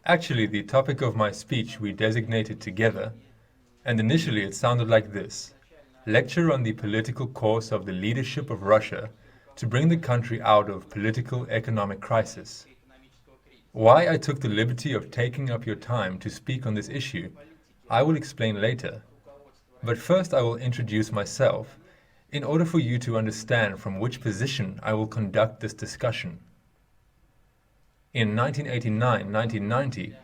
Actually, the topic of my speech we designated together, and initially it sounded like this: Lecture on the political course of the leadership of Russia to bring the country out of political economic crisis. Why I took the liberty of taking up your time to speak on this issue, I will explain later. But first I will introduce myself, in order for you to understand from which position I will conduct this discussion. In 1989-1990,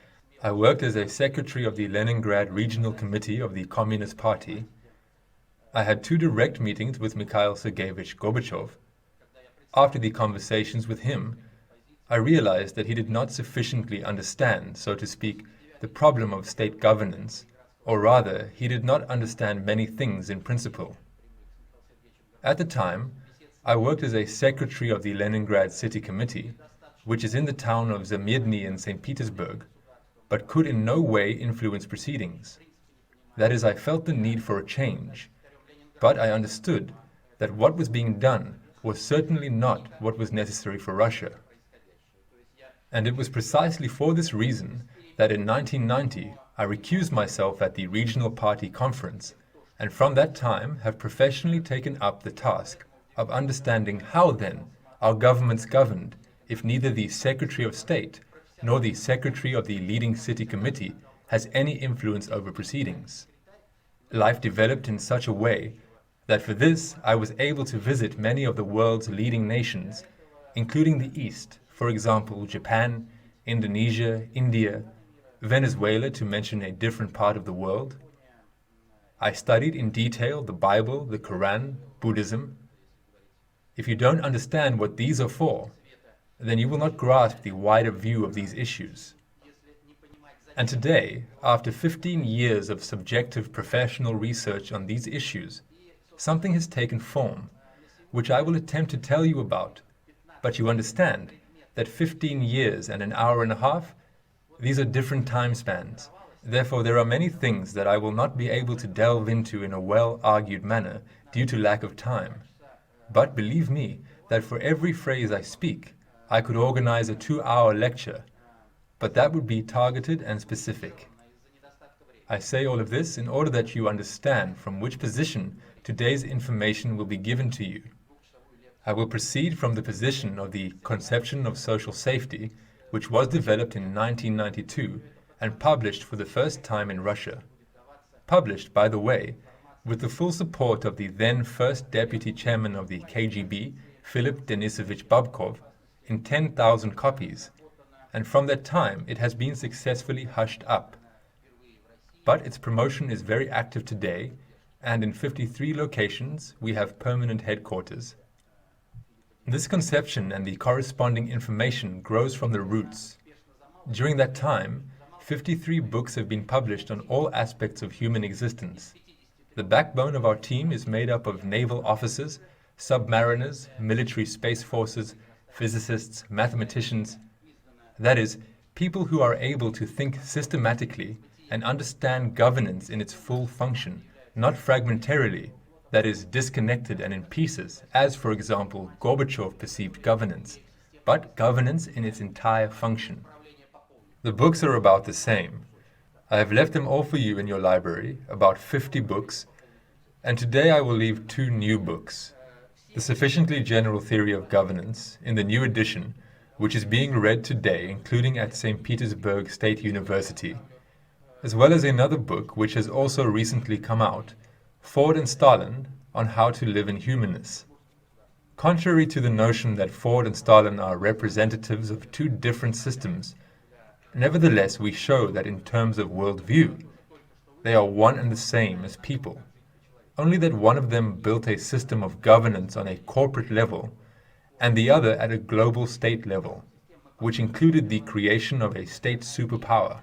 I worked as a secretary of the Leningrad Regional Committee of the Communist Party. I had 2 direct meetings with Mikhail Sergeyevich Gorbachev. After the conversations with him, I realized that he did not sufficiently understand, so to speak, the problem of state governance, or rather, he did not understand many things in principle. At the time, I worked as a secretary of the Leningrad City Committee, which is in the town of Zamedny in St. Petersburg, but could in no way influence proceedings. That is, I felt the need for a change, but I understood that what was being done was certainly not what was necessary for Russia. And it was precisely for this reason that in 1990 I recused myself at the Regional Party Conference, and from that time have professionally taken up the task of understanding how then our governments governed if neither the Secretary of State nor the Secretary of the leading city committee has any influence over proceedings. Life developed in such a way that for this I was able to visit many of the world's leading nations, including the East, for example, Japan, Indonesia, India, Venezuela, to mention a different part of the world. I studied in detail the Bible, the Quran, Buddhism. If you don't understand what these are for, then you will not grasp the wider view of these issues. And today, after 15 years of subjective professional research on these issues, something has taken form, which I will attempt to tell you about, but you understand that 15 years and an hour and a half, these are different time spans. Therefore, there are many things that I will not be able to delve into in a well-argued manner due to lack of time. But believe me that for every phrase I speak, I could organize a 2-hour lecture, but that would be targeted and specific. I say all of this in order that you understand from which position today's information will be given to you. I will proceed from the position of the conception of social safety, which was developed in 1992 and published for the first time in Russia. Published, by the way, with the full support of the then first deputy chairman of the KGB, Philip Denisovich Babkov, in 10,000 copies, and from that time it has been successfully hushed up. But its promotion is very active today, and in 53 locations we have permanent headquarters. This conception and the corresponding information grows from the roots. During that time, 53 books have been published on all aspects of human existence. The backbone of our team is made up of naval officers, submariners, military space forces, physicists, mathematicians. That is, people who are able to think systematically and understand governance in its full function, not fragmentarily, that is, disconnected and in pieces, as, for example, Gorbachev perceived governance, but governance in its entire function. The books are about the same. I have left them all for you in your library, about 50 books, and today I will leave 2 new books. The Sufficiently General Theory of Governance, in the new edition, which is being read today, including at St. Petersburg State University, as well as another book which has also recently come out, Ford and Stalin, on how to live in humanness. Contrary to the notion that Ford and Stalin are representatives of 2 different systems, nevertheless we show that in terms of worldview, they are one and the same as people, only that one of them built a system of governance on a corporate level, and the other at a global state level, which included the creation of a state superpower.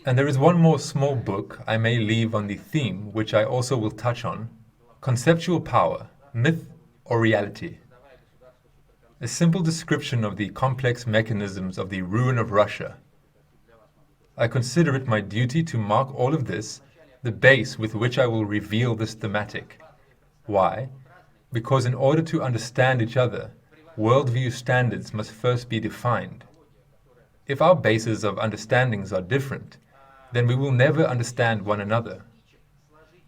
And there is one more small book I may leave on the theme, which I also will touch on: Conceptual Power, Myth or Reality. A simple description of the complex mechanisms of the ruin of Russia. I consider it my duty to mark all of this, the base with which I will reveal this thematic. Why? Because in order to understand each other, worldview standards must first be defined. If our bases of understandings are different, then we will never understand one another.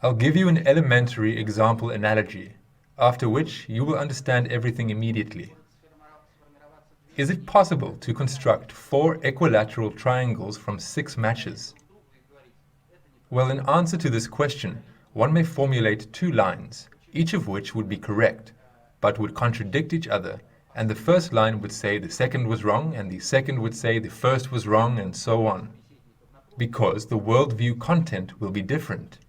I'll give you an elementary example analogy, after which you will understand everything immediately. Is it possible to construct 4 equilateral triangles from 6 matches? Well, in answer to this question, one may formulate 2 lines, each of which would be correct, but would contradict each other, and the first line would say the second was wrong, and the second would say the first was wrong, and so on. Because the worldview content will be different.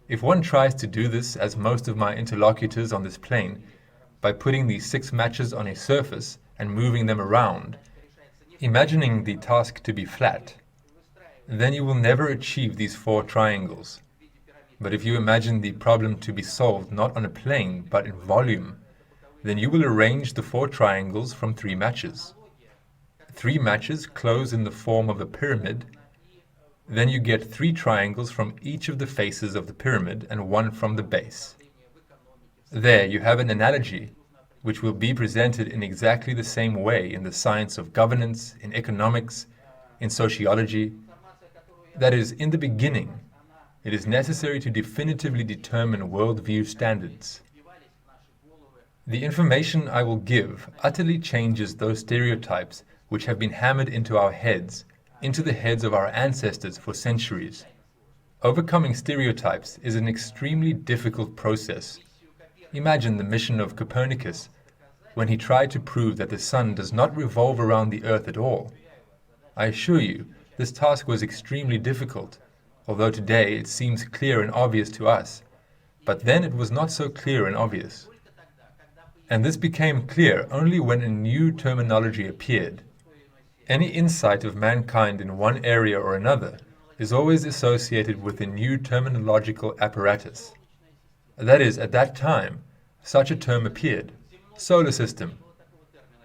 If one tries to do this, as most of my interlocutors on this plane, by putting these 6 matches on a surface and moving them around, imagining the task to be flat, then you will never achieve these 4 triangles. But if you imagine the problem to be solved not on a plane but in volume, then you will arrange the 4 triangles from 3 matches. 3 matches close in the form of a pyramid. Then you get 3 triangles from each of the faces of the pyramid and 1 from the base. There you have an analogy which will be presented in exactly the same way in the science of governance, in economics, in sociology. That is, in the beginning, it is necessary to definitively determine worldview standards. The information I will give utterly changes those stereotypes which have been hammered into our heads, into the heads of our ancestors for centuries. Overcoming stereotypes is an extremely difficult process. Imagine the mission of Copernicus when he tried to prove that the sun does not revolve around the earth at all. I assure you, this task was extremely difficult, although today it seems clear and obvious to us. But then it was not so clear and obvious. And this became clear only when a new terminology appeared. Any insight of mankind in one area or another is always associated with a new terminological apparatus. That is, at that time, such a term appeared: solar system.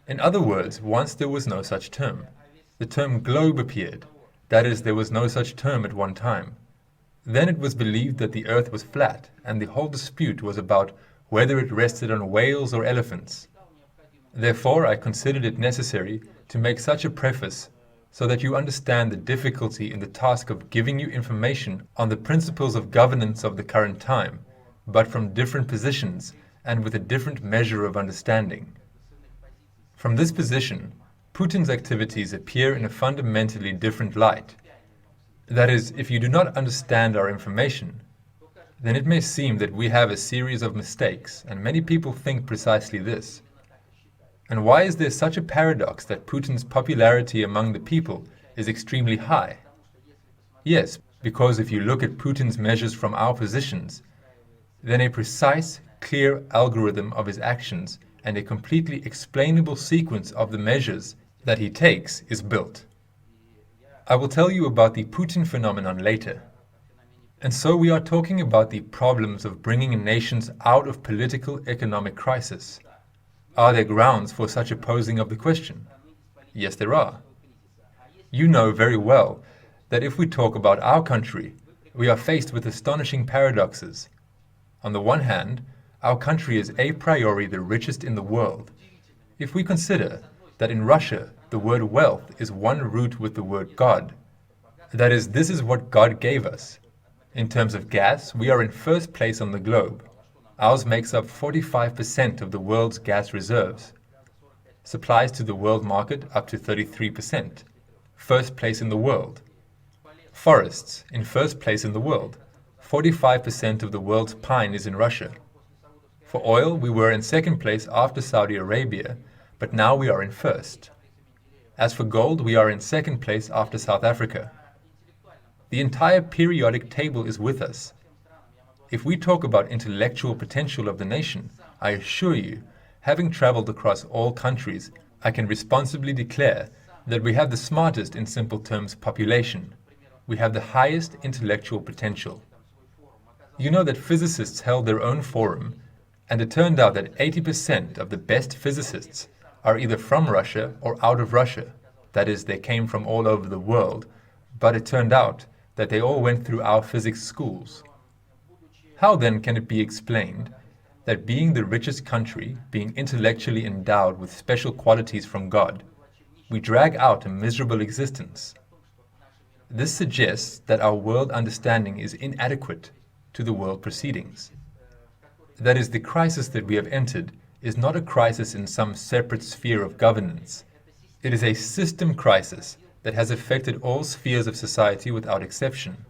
In other words, once there was no such term. The term globe appeared. That is, there was no such term at one time. Then it was believed that the earth was flat, and the whole dispute was about whether it rested on whales or elephants. Therefore, I considered it necessary to make such a preface so that you understand the difficulty in the task of giving you information on the principles of governance of the current time, but from different positions and with a different measure of understanding. From this position, Putin's activities appear in a fundamentally different light. That is, if you do not understand our information, then it may seem that we have a series of mistakes, and many people think precisely this. And why is there such a paradox that Putin's popularity among the people is extremely high? Yes, because if you look at Putin's measures from our positions, then a precise, clear algorithm of his actions and a completely explainable sequence of the measures that he takes is built. I will tell you about the Putin phenomenon later. And so we are talking about the problems of bringing nations out of political economic crisis. Are there grounds for such a posing of the question? Yes, there are. You know very well that if we talk about our country, we are faced with astonishing paradoxes. On the one hand, our country is a priori the richest in the world. If we consider that in Russia the word wealth is one root with the word God, that is, this is what God gave us. In terms of gas, we are in first place on the globe. Ours makes up 45% of the world's gas reserves. Supplies to the world market up to 33%. First place in the world. Forests, in first place in the world. 45% of the world's pine is in Russia. For oil, we were in second place after Saudi Arabia, but now we are in first. As for gold, we are in second place after South Africa. The entire periodic table is with us. If we talk about intellectual potential of the nation, I assure you, having traveled across all countries, I can responsibly declare that we have the smartest, in simple terms, population. We have the highest intellectual potential. You know that physicists held their own forum, and it turned out that 80% of the best physicists are either from Russia or out of Russia. That is, they came from all over the world, but it turned out that they all went through our physics schools. How then can it be explained that being the richest country, being intellectually endowed with special qualities from God, we drag out a miserable existence. This suggests that our world understanding is inadequate to the world proceedings. That is, the crisis that we have entered is not a crisis in some separate sphere of governance. It is a system crisis that has affected all spheres of society without exception.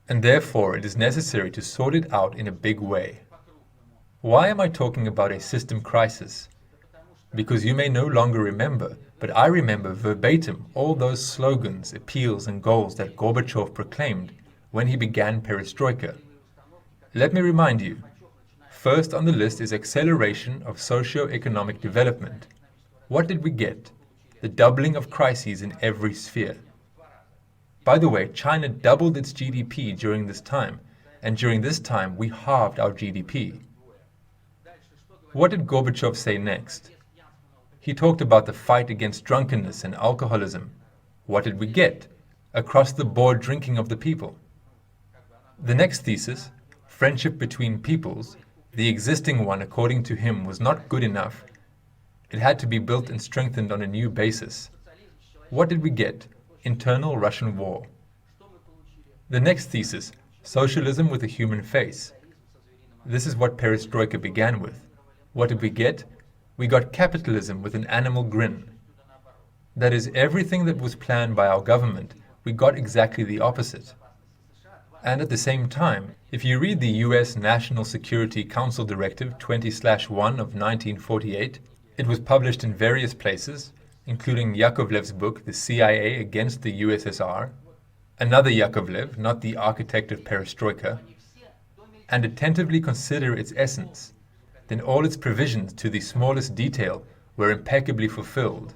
And therefore it is necessary to sort it out in a big way. Why am I talking about a system crisis? Because you may no longer remember, but I remember verbatim all those slogans, appeals and goals that Gorbachev proclaimed when he began perestroika. Let me remind you, first on the list is acceleration of socio-economic development. What did we get? The doubling of crises in every sphere. By the way, China doubled its GDP during this time, and during this time we halved our GDP. What did Gorbachev say next? He talked about the fight against drunkenness and alcoholism. What did we get? Across-the-board drinking of the people. The next thesis, friendship between peoples, the existing one according to him was not good enough. It had to be built and strengthened on a new basis. What did we get? Internal Russian war. The next thesis, socialism with a human face. This is what perestroika began with. What did we get? We got capitalism with an animal grin. That is, everything that was planned by our government, we got exactly the opposite. And at the same time, if you read the US National Security Council Directive 20/1 of 1948, it was published in various places, including Yakovlev's book, The CIA Against the USSR, another Yakovlev, not the architect of perestroika, and attentively consider its essence, then all its provisions to the smallest detail were impeccably fulfilled.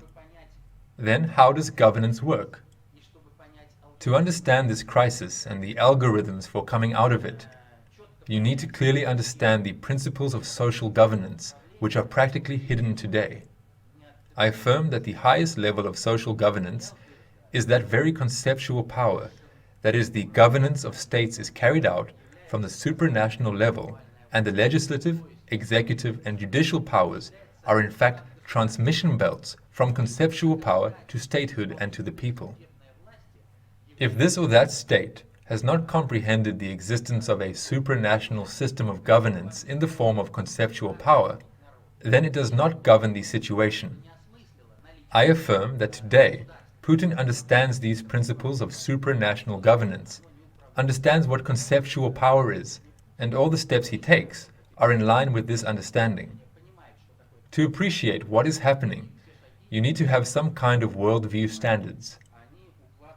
Then how does governance work? To understand this crisis and the algorithms for coming out of it, you need to clearly understand the principles of social governance, which are practically hidden today. I affirm that the highest level of social governance is that very conceptual power, that is, the governance of states is carried out from the supranational level, and the legislative, executive and judicial powers are in fact transmission belts from conceptual power to statehood and to the people. If this or that state has not comprehended the existence of a supranational system of governance in the form of conceptual power, then it does not govern the situation. I affirm that today Putin understands these principles of supranational governance, understands what conceptual power is, and all the steps he takes are in line with this understanding. To appreciate what is happening, you need to have some kind of worldview standards.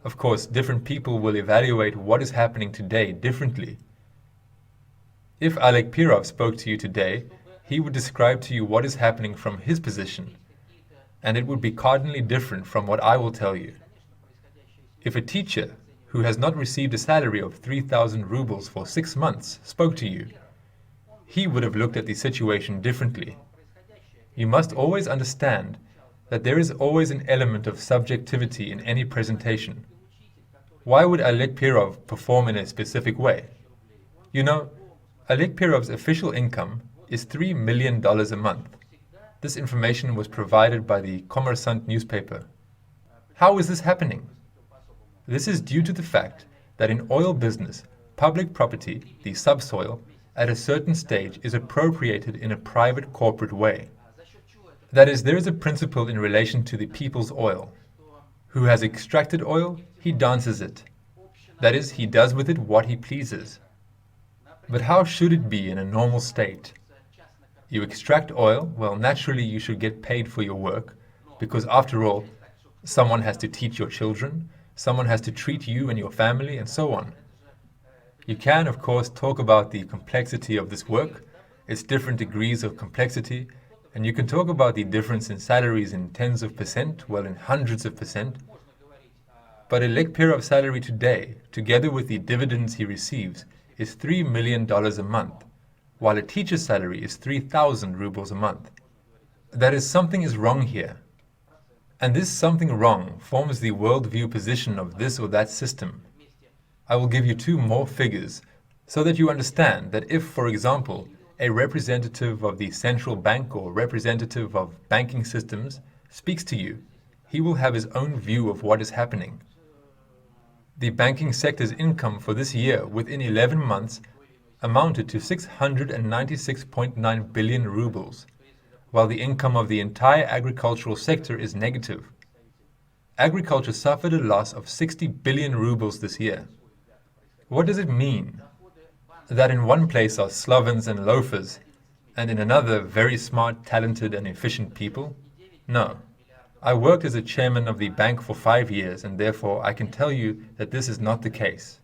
Of course, different people will evaluate what is happening today differently. If Oleg Pirov spoke to you today, he would describe to you what is happening from his position, and it would be cardinally different from what I will tell you. If a teacher who has not received a salary of 3,000 rubles for 6 months spoke to you, he would have looked at the situation differently. You must always understand that there is always an element of subjectivity in any presentation. Why would Oleg Pirov perform in a specific way? You know, Oleg Pirov's official income is $3 million a month. This information was provided by the Kommersant newspaper. How is this happening? This is due to the fact that in oil business, public property, the subsoil, at a certain stage is appropriated in a private corporate way. That is, there is a principle in relation to the people's oil. Who has extracted oil, he dances it. That is, he does with it what he pleases. But how should it be in a normal state? You extract oil, well, naturally you should get paid for your work, because after all, someone has to teach your children, someone has to treat you and your family, and so on. You can, of course, talk about the complexity of this work, its different degrees of complexity, and you can talk about the difference in salaries in tens of percent, well, in hundreds of percent. But Oleg Pirov's salary today, together with the dividends he receives, is $3 million a month, while a teacher's salary is 3,000 rubles a month. That is, something is wrong here. And this something wrong forms the worldview position of this or that system. I will give you 2 more figures so that you understand that if, for example, a representative of the central bank or representative of banking systems speaks to you, he will have his own view of what is happening. The banking sector's income for this year, within 11 months, amounted to 696.9 billion rubles, while the income of the entire agricultural sector is negative. Agriculture suffered a loss of 60 billion rubles this year. What does it mean? That in one place are slovens and loafers, and in another very smart, talented and efficient people? No. I worked as a chairman of the bank for 5 years, and therefore I can tell you that this is not the case.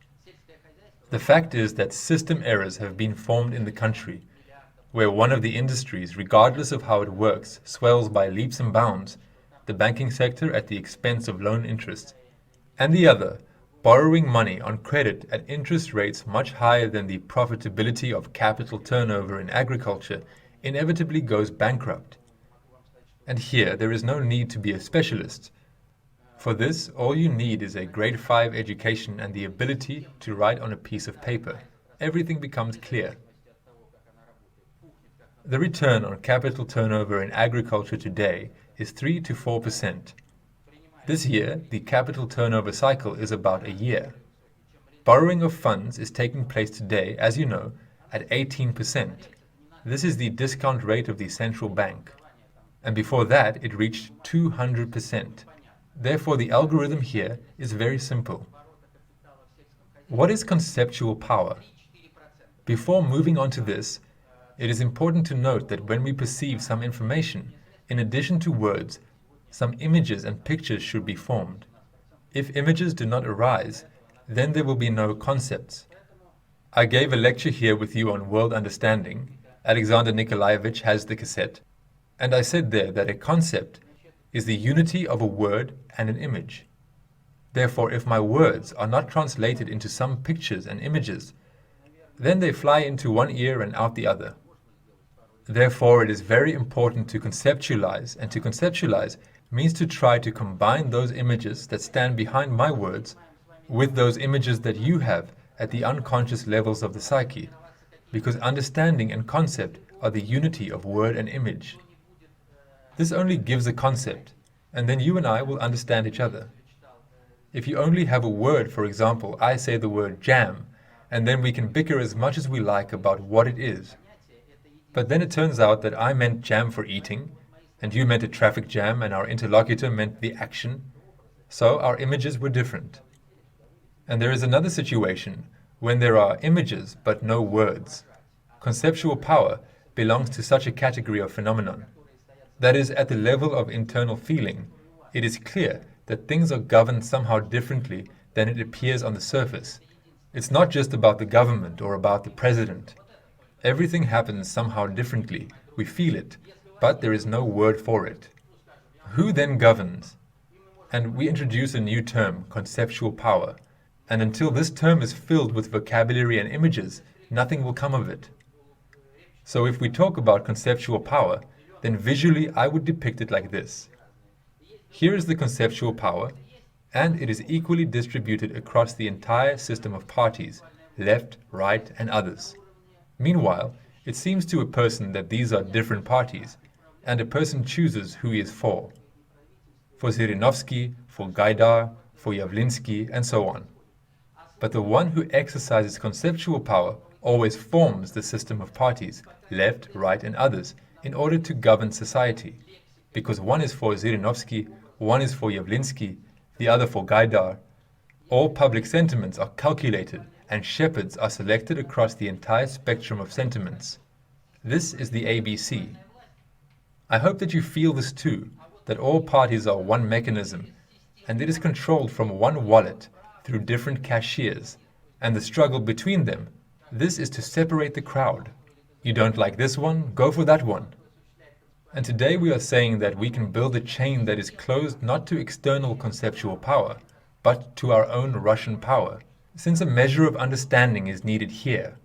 The fact is that system errors have been formed in the country, where one of the industries, regardless of how it works, swells by leaps and bounds, the banking sector at the expense of loan interest, and the other, borrowing money on credit at interest rates much higher than the profitability of capital turnover in agriculture, inevitably goes bankrupt. And here there is no need to be a specialist. For this, all you need is a grade 5 education and the ability to write on a piece of paper. Everything becomes clear. The return on capital turnover in agriculture today is 3 to 4%. This year, the capital turnover cycle is about a year. Borrowing of funds is taking place today, as you know, at 18%. This is the discount rate of the central bank. And before that, it reached 200%. Therefore, the algorithm here is very simple. What is conceptual power? Before moving on to this, it is important to note that when we perceive some information, in addition to words, some images and pictures should be formed. If images do not arise, then there will be no concepts. I gave a lecture here with you on world understanding. Alexander Nikolaevich has the cassette. And I said there that a concept is the unity of a word and an image. Therefore, if my words are not translated into some pictures and images, then they fly into one ear and out the other. Therefore, it is very important to conceptualize, and to conceptualize means to try to combine those images that stand behind my words with those images that you have at the unconscious levels of the psyche, because understanding and concept are the unity of word and image. This only gives a concept, and then you and I will understand each other. If you only have a word, for example, I say the word jam, and then we can bicker as much as we like about what it is. But then it turns out that I meant jam for eating, and you meant a traffic jam, and our interlocutor meant the action. So our images were different. And there is another situation when there are images but no words. Conceptual power belongs to such a category of phenomenon. That is, at the level of internal feeling, it is clear that things are governed somehow differently than it appears on the surface. It's not just about the government or about the president. Everything happens somehow differently. We feel it, but there is no word for it. Who then governs? And we introduce a new term, conceptual power. And until this term is filled with vocabulary and images, nothing will come of it. So if we talk about conceptual power, then visually I would depict it like this. Here is the conceptual power, and it is equally distributed across the entire system of parties, left, right, and others. Meanwhile, it seems to a person that these are different parties, and a person chooses who he is for Zhirinovsky, for Gaidar, for Yavlinsky, and so on. But the one who exercises conceptual power always forms the system of parties, left, right, and others, in order to govern society, because one is for Zhirinovsky, one is for Yavlinsky, the other for Gaidar. All public sentiments are calculated, and shepherds are selected across the entire spectrum of sentiments. This is the ABC. I hope that you feel this too, that all parties are one mechanism, and it is controlled from one wallet through different cashiers, and the struggle between them, this is to separate the crowd. You don't like this one, go for that one. And today we are saying that we can build a chain that is closed not to external conceptual power, but to our own Russian power, since a measure of understanding is needed here.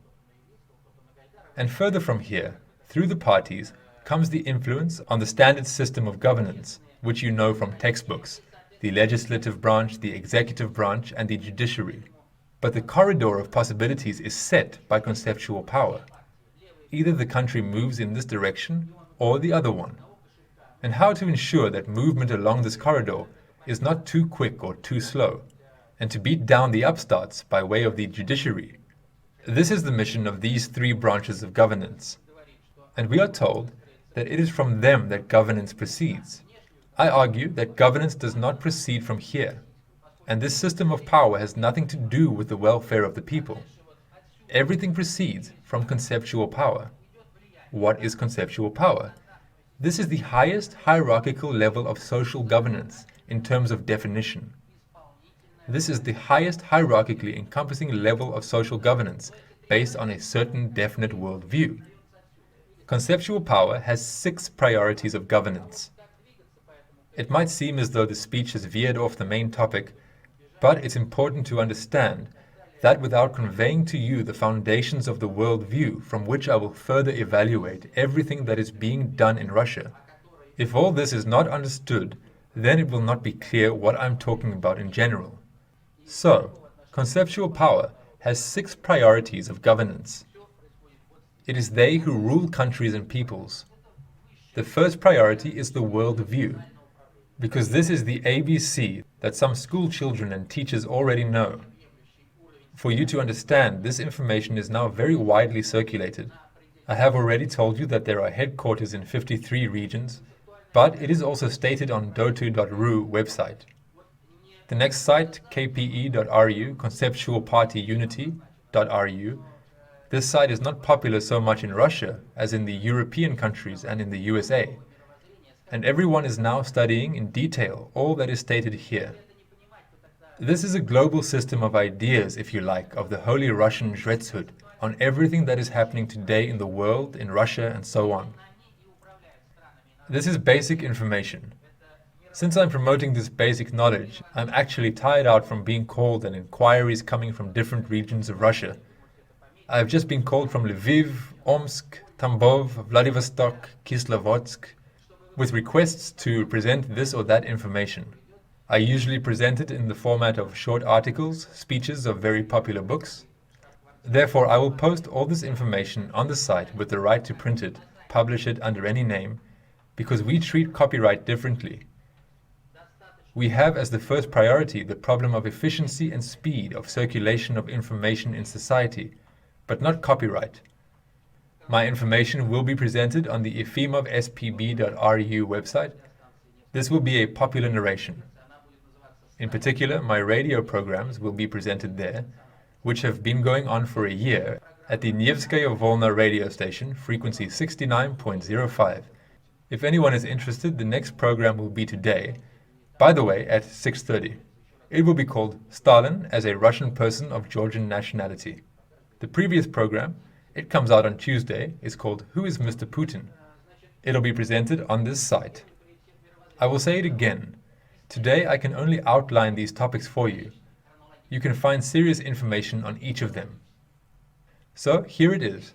And further from here, through the parties, comes the influence on the standard system of governance, which you know from textbooks, the legislative branch, the executive branch, and the judiciary. But the corridor of possibilities is set by conceptual power. Either the country moves in this direction or the other one. and how to ensure that movement along this corridor is not too quick or too slow, and to beat down the upstarts by way of the judiciary. This is the mission of these three branches of governance, and we are told that it is from them that governance proceeds. I argue that governance does not proceed from here, and this system of power has nothing to do with the welfare of the people. Everything proceeds from conceptual power. What is conceptual power? This is the highest hierarchical level of social governance in terms of definition. This is the highest hierarchically encompassing level of social governance based on a certain definite worldview. Conceptual power has 6 priorities of governance. It might seem as though the speech has veered off the main topic, but it's important to understand that without conveying to you the foundations of the worldview from which I will further evaluate everything that is being done in Russia, if all this is not understood, then it will not be clear what I'm talking about in general. So, conceptual power has 6 priorities of governance. It is they who rule countries and peoples. The first priority is the worldview, because this is the ABC that some school children and teachers already know. For you to understand, this information is now very widely circulated. I have already told you that there are headquarters in 53 regions, but it is also stated on dotu.ru website. The next site, kpe.ru, conceptualpartyunity.ru. This site is not popular so much in Russia as in the European countries and in the USA. And everyone is now studying in detail all that is stated here. This is a global system of ideas, if you like, of the Holy Russian Zhretshut on everything that is happening today in the world, in Russia, and so on. This is basic information. Since I'm promoting this basic knowledge, I'm actually tired out from being called and inquiries coming from different regions of Russia. I've just been called from Lviv, Omsk, Tambov, Vladivostok, Kislovodsk, with requests to present this or that information. I usually present it in the format of short articles, speeches of very popular books. Therefore, I will post all this information on the site with the right to print it, publish it under any name, because we treat copyright differently. We have as the first priority the problem of efficiency and speed of circulation of information in society, but not copyright. My information will be presented on the efimovspb.ru website. This will be a popular narration. In particular, my radio programs will be presented there, which have been going on for a year at the Nevskaya Volna radio station, frequency 69.05. If anyone is interested, the next program will be today, by the way, at 6:30. It will be called Stalin as a Russian person of Georgian nationality. The previous program, it comes out on Tuesday, is called Who is Mr. Putin? It'll be presented on this site. I will say it again. Today I can only outline these topics for you. You can find serious information on each of them. So here it is.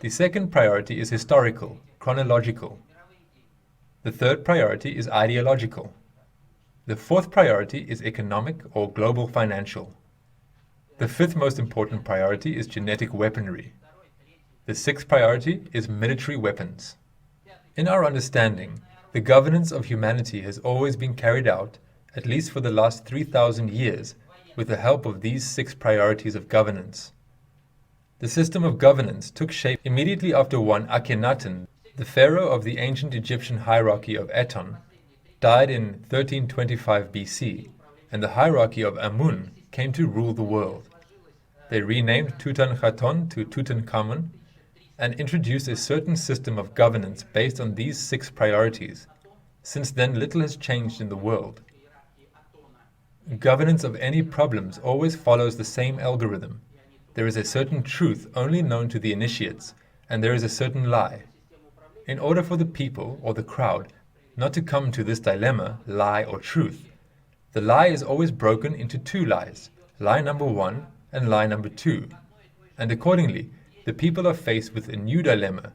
The second priority is historical, chronological. The third priority is ideological. The fourth priority is economic or global financial. The fifth most important priority is genetic weaponry. The sixth priority is military weapons. In our understanding, the governance of humanity has always been carried out, at least for the last 3,000 years, with the help of these 6 priorities of governance. The system of governance took shape immediately after one Akhenaten, the pharaoh of the ancient Egyptian hierarchy of Eton, died in 1325 BC, and the hierarchy of Amun came to rule the world. They renamed Tutankhaton to Tutankhamun and introduced a certain system of governance based on these 6 priorities. Since then, little has changed in the world. Governance of any problems always follows the same algorithm. There is a certain truth only known to the initiates, and there is a certain lie. In order for the people, or the crowd, not to come to this dilemma, lie or truth, the lie is always broken into 2 lies, lie number 1 and lie number 2. And accordingly, the people are faced with a new dilemma.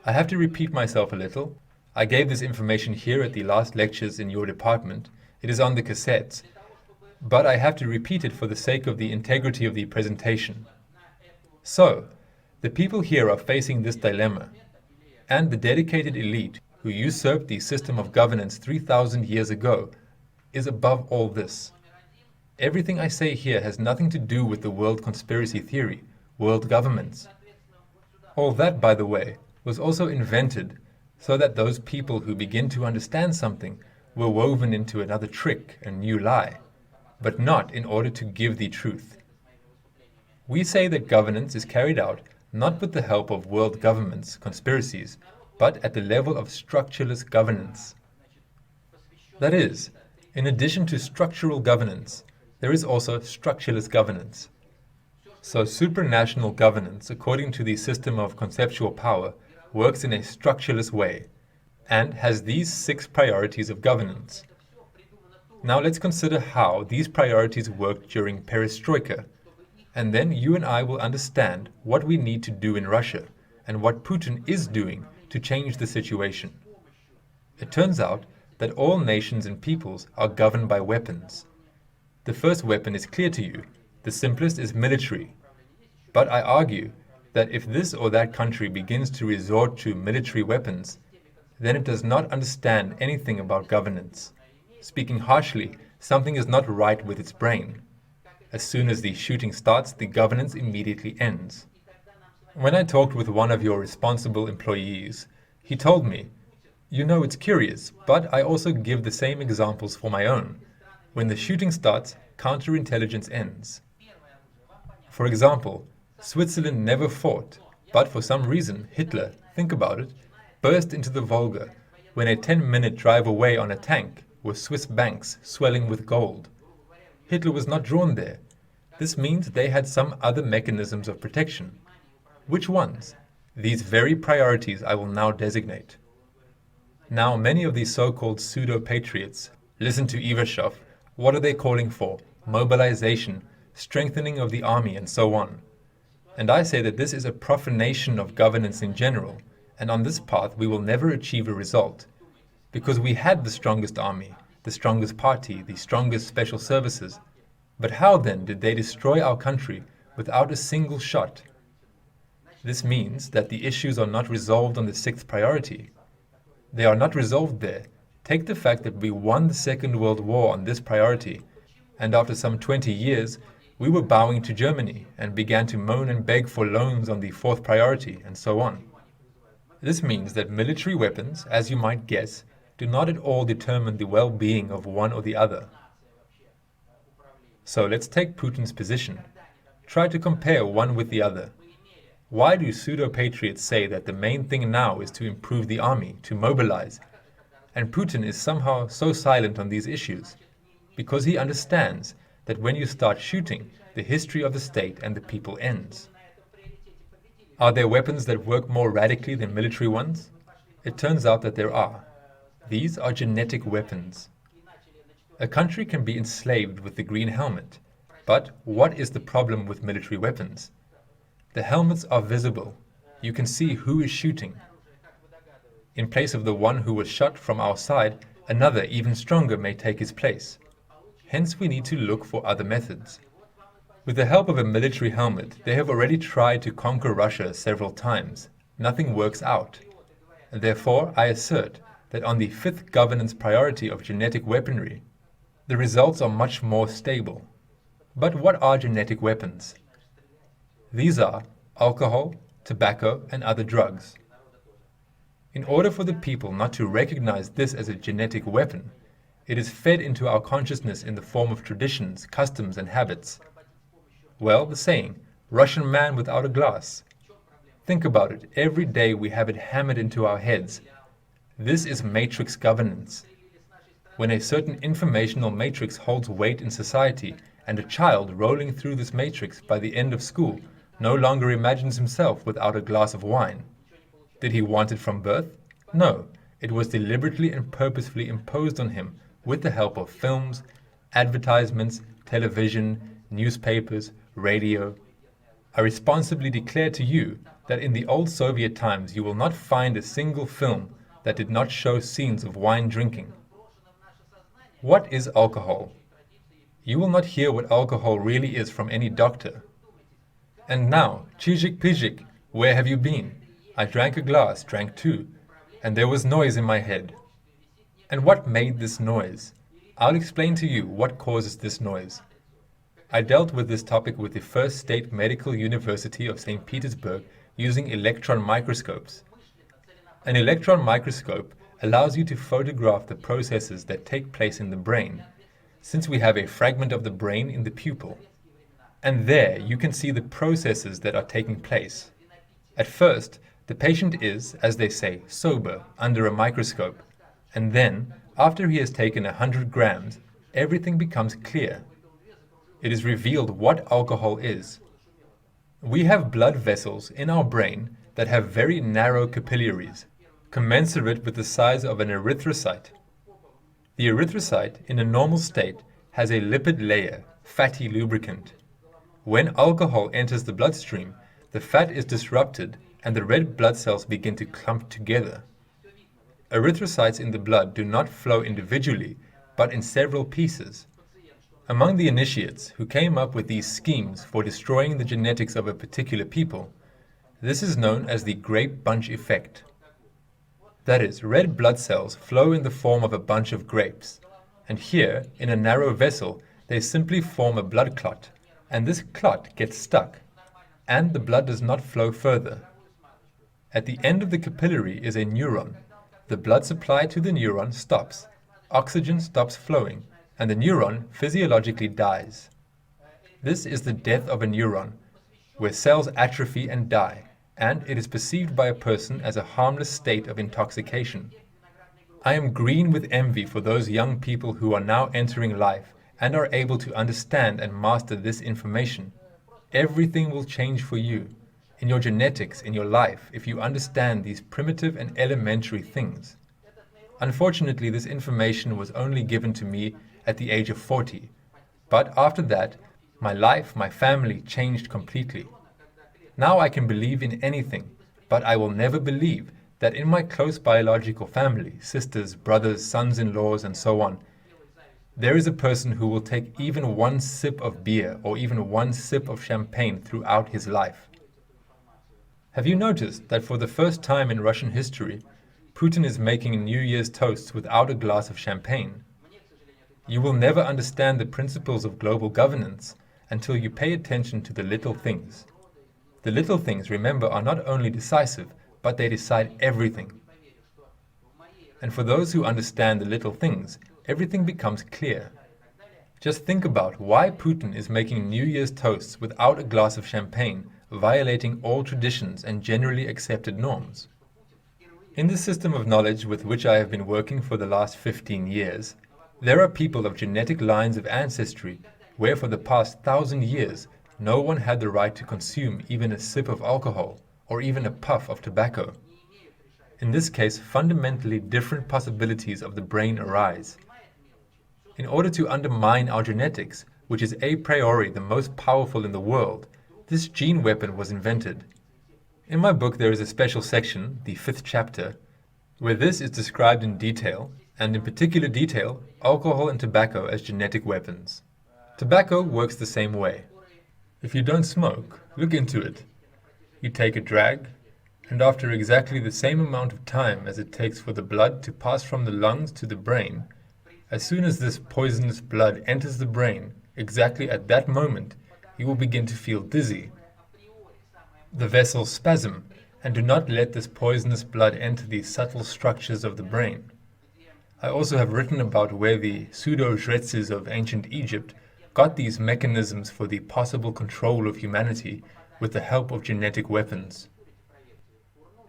I have to repeat myself a little. I gave this information here at the last lectures in your department. It is on the cassettes. But I have to repeat it for the sake of the integrity of the presentation. So, the people here are facing this dilemma, and the dedicated elite, who usurped the system of governance 3,000 years ago, is above all this. Everything I say here has nothing to do with the world conspiracy theory, world governments. All that, by the way, was also invented so that those people who begin to understand something were woven into another trick, a new lie, but not in order to give the truth. We say that governance is carried out not with the help of world governments, conspiracies, but at the level of structureless governance. That is, in addition to structural governance, there is also structureless governance. So supranational governance, according to the system of conceptual power, works in a structureless way, and has these 6 priorities of governance. Now let's consider how these priorities worked during perestroika, and then you and I will understand what we need to do in Russia, and what Putin is doing to change the situation. It turns out that all nations and peoples are governed by weapons. The first weapon is clear to you. The simplest is military. But I argue that if this or that country begins to resort to military weapons, then it does not understand anything about governance. Speaking harshly, something is not right with its brain. As soon as the shooting starts, the governance immediately ends. When I talked with one of your responsible employees, he told me, "You know, it's curious, but I also give the same examples for my own. When the shooting starts, counterintelligence ends." For example, Switzerland never fought, but for some reason Hitler, think about it, burst into the Volga when a 10-minute drive away on a tank were Swiss banks swelling with gold. Hitler was not drawn there. This means they had some other mechanisms of protection. Which ones? These very priorities I will now designate. Now, many of these so-called pseudo-patriots, listen to Ivashov, what are they calling for? Mobilization, strengthening of the army, and so on. And I say that this is a profanation of governance in general, and on this path we will never achieve a result. Because we had the strongest army, the strongest party, the strongest special services. But how then did they destroy our country without a single shot? This means that the issues are not resolved on the 6th priority. They are not resolved there. Take the fact that we won the Second World War on this priority, and after some 20 years, we were bowing to Germany and began to moan and beg for loans on the 4th priority, and so on. This means that military weapons, as you might guess, do not at all determine the well-being of one or the other. So let's take Putin's position. Try to compare one with the other. Why do pseudo-patriots say that the main thing now is to improve the army, to mobilize? And Putin is somehow so silent on these issues? Because he understands that when you start shooting, the history of the state and the people ends. Are there weapons that work more radically than military ones? It turns out that there are. These are genetic weapons. A country can be enslaved with the green helmet. But what is the problem with military weapons? The helmets are visible. You can see who is shooting. In place of the one who was shot from our side, another, even stronger, may take his place. Hence we need to look for other methods. With the help of a military helmet, they have already tried to conquer Russia several times. Nothing works out. Therefore, I assert that on the 5th governance priority of genetic weaponry, the results are much more stable. But what are genetic weapons? These are alcohol, tobacco, and other drugs. In order for the people not to recognize this as a genetic weapon, it is fed into our consciousness in the form of traditions, customs, and habits. Well, the saying, Russian man without a glass. Think about it, every day we have it hammered into our heads. This is matrix governance. When a certain informational matrix holds weight in society, and a child rolling through this matrix by the end of school no longer imagines himself without a glass of wine. Did he want it from birth? No, it was deliberately and purposefully imposed on him with the help of films, advertisements, television, newspapers, radio. I responsibly declare to you that in the old Soviet times you will not find a single film that did not show scenes of wine drinking. What is alcohol? You will not hear what alcohol really is from any doctor. And now, Chijik Pijik, where have you been? I drank a glass, drank two. and there was noise in my head. And what made this noise? I'll explain to you what causes this noise. I dealt with this topic with the First State Medical University of St. Petersburg using electron microscopes. An electron microscope allows you to photograph the processes that take place in the brain, since we have a fragment of the brain in the pupil. And there you can see the processes that are taking place. At first, the patient is, as they say, sober under a microscope, and then, after he has taken 100 grams, everything becomes clear. It is revealed what alcohol is. We have blood vessels in our brain that have very narrow capillaries, commensurate with the size of an erythrocyte. The erythrocyte, in a normal state, has a lipid layer, fatty lubricant. When alcohol enters the bloodstream, the fat is disrupted and the red blood cells begin to clump together. Erythrocytes in the blood do not flow individually, but in several pieces. Among the initiates who came up with these schemes for destroying the genetics of a particular people, this is known as the grape bunch effect. That is, red blood cells flow in the form of a bunch of grapes, and here, in a narrow vessel, they simply form a blood clot, and this clot gets stuck, and the blood does not flow further. At the end of the capillary is a neuron. The blood supply to the neuron stops, oxygen stops flowing, and the neuron physiologically dies. This is the death of a neuron, where cells atrophy and die, and it is perceived by a person as a harmless state of intoxication. I am green with envy for those young people who are now entering life and are able to understand and master this information. Everything will change for you, in your genetics, in your life, if you understand these primitive and elementary things. Unfortunately, this information was only given to me at the age of 40, but after that, my life, my family changed completely. Now I can believe in anything, but I will never believe that in my close biological family, sisters, brothers, sons-in-laws, and so on, there is a person who will take even one sip of beer or even one sip of champagne throughout his life. Have you noticed that for the first time in Russian history, Putin is making New Year's toasts without a glass of champagne? You will never understand the principles of global governance until you pay attention to the little things. The little things, remember, are not only decisive, but they decide everything. And for those who understand the little things, everything becomes clear. Just think about why Putin is making New Year's toasts without a glass of champagne, violating all traditions and generally accepted norms. In the system of knowledge with which I have been working for the last 15 years, there are people of genetic lines of ancestry where for the past 1,000 years no one had the right to consume even a sip of alcohol or even a puff of tobacco. In this case, fundamentally different possibilities of the brain arise. In order to undermine our genetics, which is a priori the most powerful in the world, this gene weapon was invented. In my book there is a special section, the 5th chapter, where this is described in detail, and in particular detail, alcohol and tobacco as genetic weapons. Tobacco works the same way. If you don't smoke, look into it. You take a drag, and after exactly the same amount of time as it takes for the blood to pass from the lungs to the brain, as soon as this poisonous blood enters the brain, exactly at that moment, you will begin to feel dizzy. The vessels spasm, and do not let this poisonous blood enter these subtle structures of the brain. I also have written about where the pseudo-jretses of ancient Egypt got these mechanisms for the possible control of humanity with the help of genetic weapons.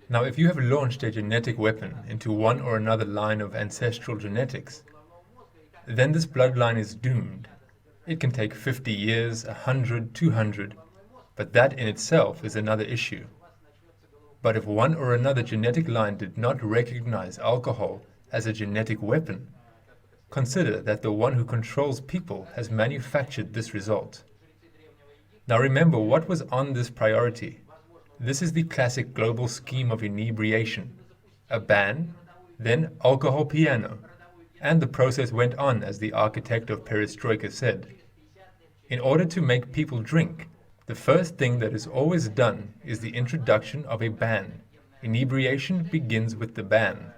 Now, if you have launched a genetic weapon into one or another line of ancestral genetics, then this bloodline is doomed. It can take 50 years, 100, 200, but that in itself is another issue. But if one or another genetic line did not recognize alcohol as a genetic weapon, consider that the one who controls people has manufactured this result. Now remember what was on this priority. This is the classic global scheme of inebriation. A ban, then alcohol piano, and the process went on as the architect of perestroika said. In order to make people drink, the first thing that is always done is the introduction of a ban. Inebriation begins with the ban.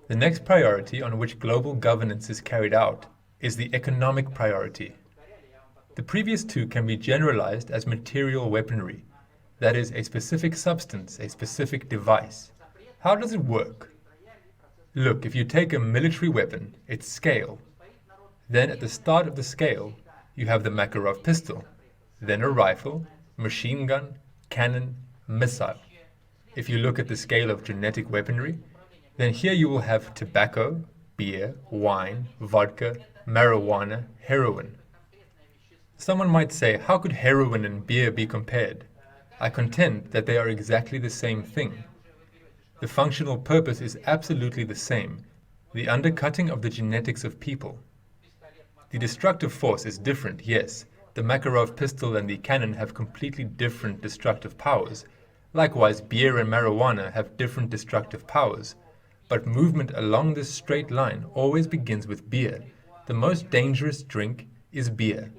The next priority on which global governance is carried out is the economic priority. The previous two can be generalized as material weaponry, that is, a specific substance, a specific device. How does it work? Look, if you take a military weapon, its scale. Then at the start of the scale, you have the Makarov pistol, then a rifle, machine gun, cannon, missile. If you look at the scale of genetic weaponry, then here you will have tobacco, beer, wine, vodka, marijuana, heroin. Someone might say, how could heroin and beer be compared? I contend that they are exactly the same thing. The functional purpose is absolutely the same, the undercutting of the genetics of people. The destructive force is different, yes. The Makarov pistol and the cannon have completely different destructive powers. Likewise, beer and marijuana have different destructive powers. But movement along this straight line always begins with beer. The most dangerous drink is beer.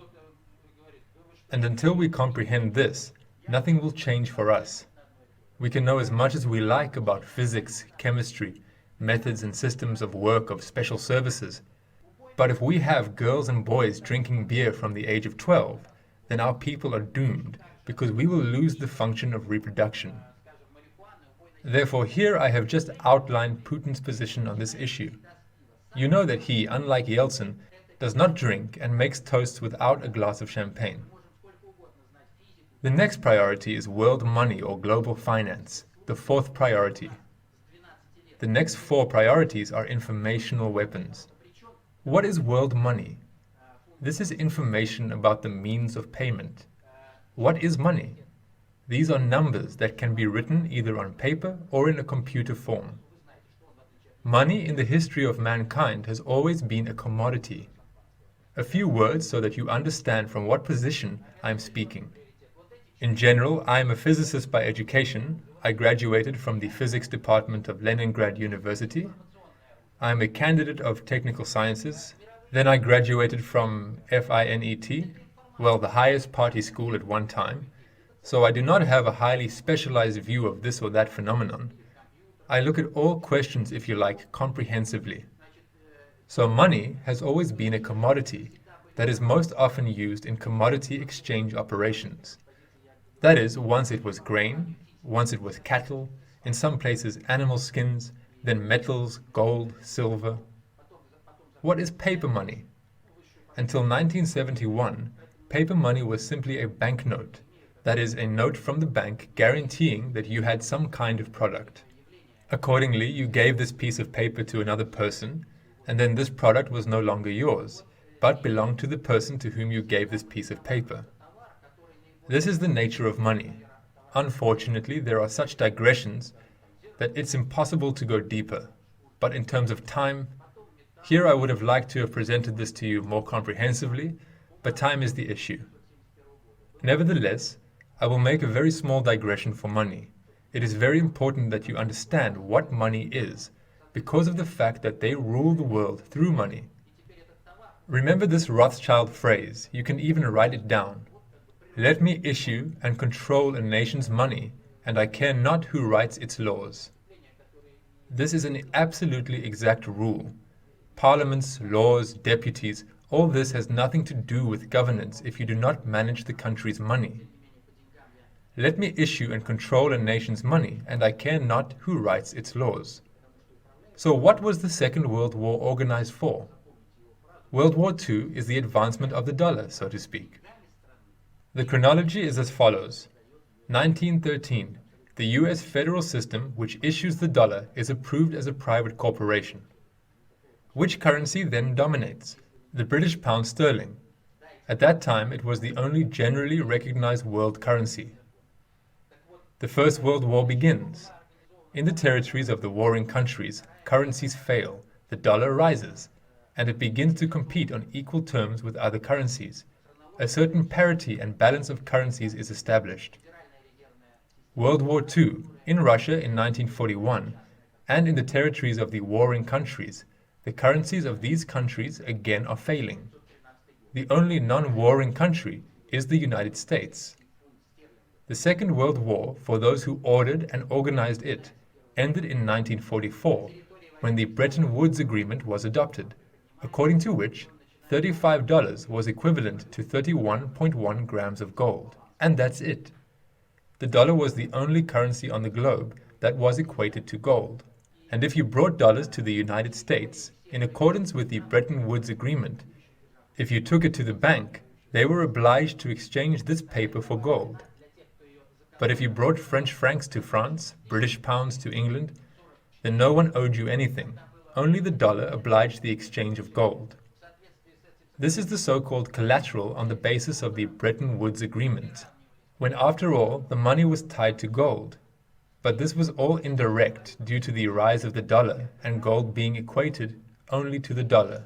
And until we comprehend this, nothing will change for us. We can know as much as we like about physics, chemistry, methods and systems of work of special services. But if we have girls and boys drinking beer from the age of 12, then our people are doomed, because we will lose the function of reproduction. Therefore, here I have just outlined Putin's position on this issue. You know that he, unlike Yeltsin, does not drink and makes toasts without a glass of champagne. The next priority is world money or global finance, the fourth priority. The next four priorities are informational weapons. What is world money? This is information about the means of payment. What is money? These are numbers that can be written either on paper or in a computer form. Money in the history of mankind has always been a commodity. A few words so that you understand from what position I am speaking. In general, I am a physicist by education. I graduated from the physics department of Leningrad University. I am a candidate of technical sciences. Then I graduated from FINET, well, the highest party school at one time. So I do not have a highly specialized view of this or that phenomenon. I look at all questions, if you like, comprehensively. So money has always been a commodity that is most often used in commodity exchange operations. That is, once it was grain, once it was cattle, in some places animal skins, then metals, gold, silver. What is paper money? Until 1971, paper money was simply a banknote, that is, a note from the bank guaranteeing that you had some kind of product. Accordingly, you gave this piece of paper to another person, and then this product was no longer yours, but belonged to the person to whom you gave this piece of paper. This is the nature of money. Unfortunately, there are such digressions that it's impossible to go deeper. But in terms of time, here I would have liked to have presented this to you more comprehensively, but time is the issue. Nevertheless, I will make a very small digression for money. It is very important that you understand what money is, because of the fact that they rule the world through money. Remember this Rothschild phrase, you can even write it down. Let me issue and control a nation's money, and I care not who writes its laws. This is an absolutely exact rule. Parliaments, laws, deputies, all this has nothing to do with governance if you do not manage the country's money. Let me issue and control a nation's money, and I care not who writes its laws. So what was the Second World War organized for? World War II is the advancement of the dollar, so to speak. The chronology is as follows. 1913. The US federal system which issues the dollar is approved as a private corporation. Which currency then dominates? The British pound sterling. At that time, it was the only generally recognized world currency. The First World War begins. In the territories of the warring countries, currencies fail, the dollar rises, and it begins to compete on equal terms with other currencies. A certain parity and balance of currencies is established. World War II, in Russia in 1941, and in the territories of the warring countries, the currencies of these countries again are failing. The only non-warring country is the United States. The Second World War, for those who ordered and organized it, ended in 1944, when the Bretton Woods Agreement was adopted, according to which $35 was equivalent to 31.1 grams of gold. And that's it. The dollar was the only currency on the globe that was equated to gold. And if you brought dollars to the United States, in accordance with the Bretton Woods Agreement, if you took it to the bank, they were obliged to exchange this paper for gold. But if you brought French francs to France, British pounds to England, then no one owed you anything. Only the dollar obliged the exchange of gold. This is the so-called collateral on the basis of the Bretton Woods Agreement, when after all the money was tied to gold. But this was all indirect due to the rise of the dollar and gold being equated only to the dollar.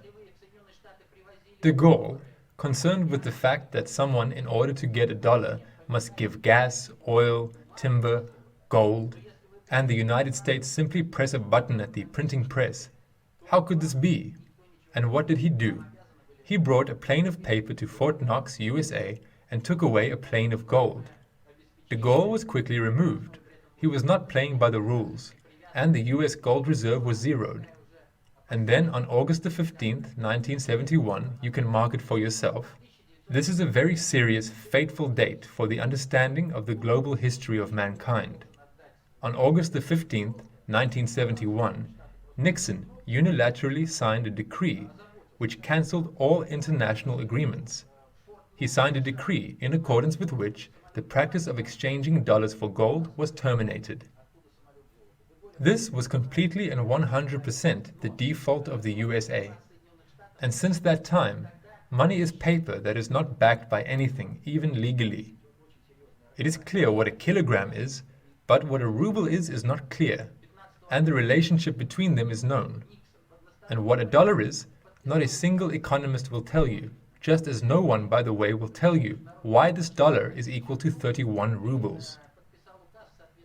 De Gaulle, concerned with the fact that someone, in order to get a dollar, must give gas, oil, timber, gold, and the United States simply press a button at the printing press. How could this be? And what did he do? He brought a plane of paper to Fort Knox, USA, and took away a plane of gold. De Gaulle was quickly removed. He was not playing by the rules, and the US gold reserve was zeroed. And then on August the 15th, 1971, you can mark it for yourself. This is a very serious, fateful date for the understanding of the global history of mankind. On August the 15th, 1971, Nixon unilaterally signed a decree which cancelled all international agreements. He signed a decree in accordance with which the practice of exchanging dollars for gold was terminated. This was completely and 100% the default of the USA. And since that time, money is paper that is not backed by anything, even legally. It is clear what a kilogram is, but what a ruble is not clear, and the relationship between them is known. And what a dollar is, not a single economist will tell you, just as no one, by the way, will tell you why this dollar is equal to 31 rubles.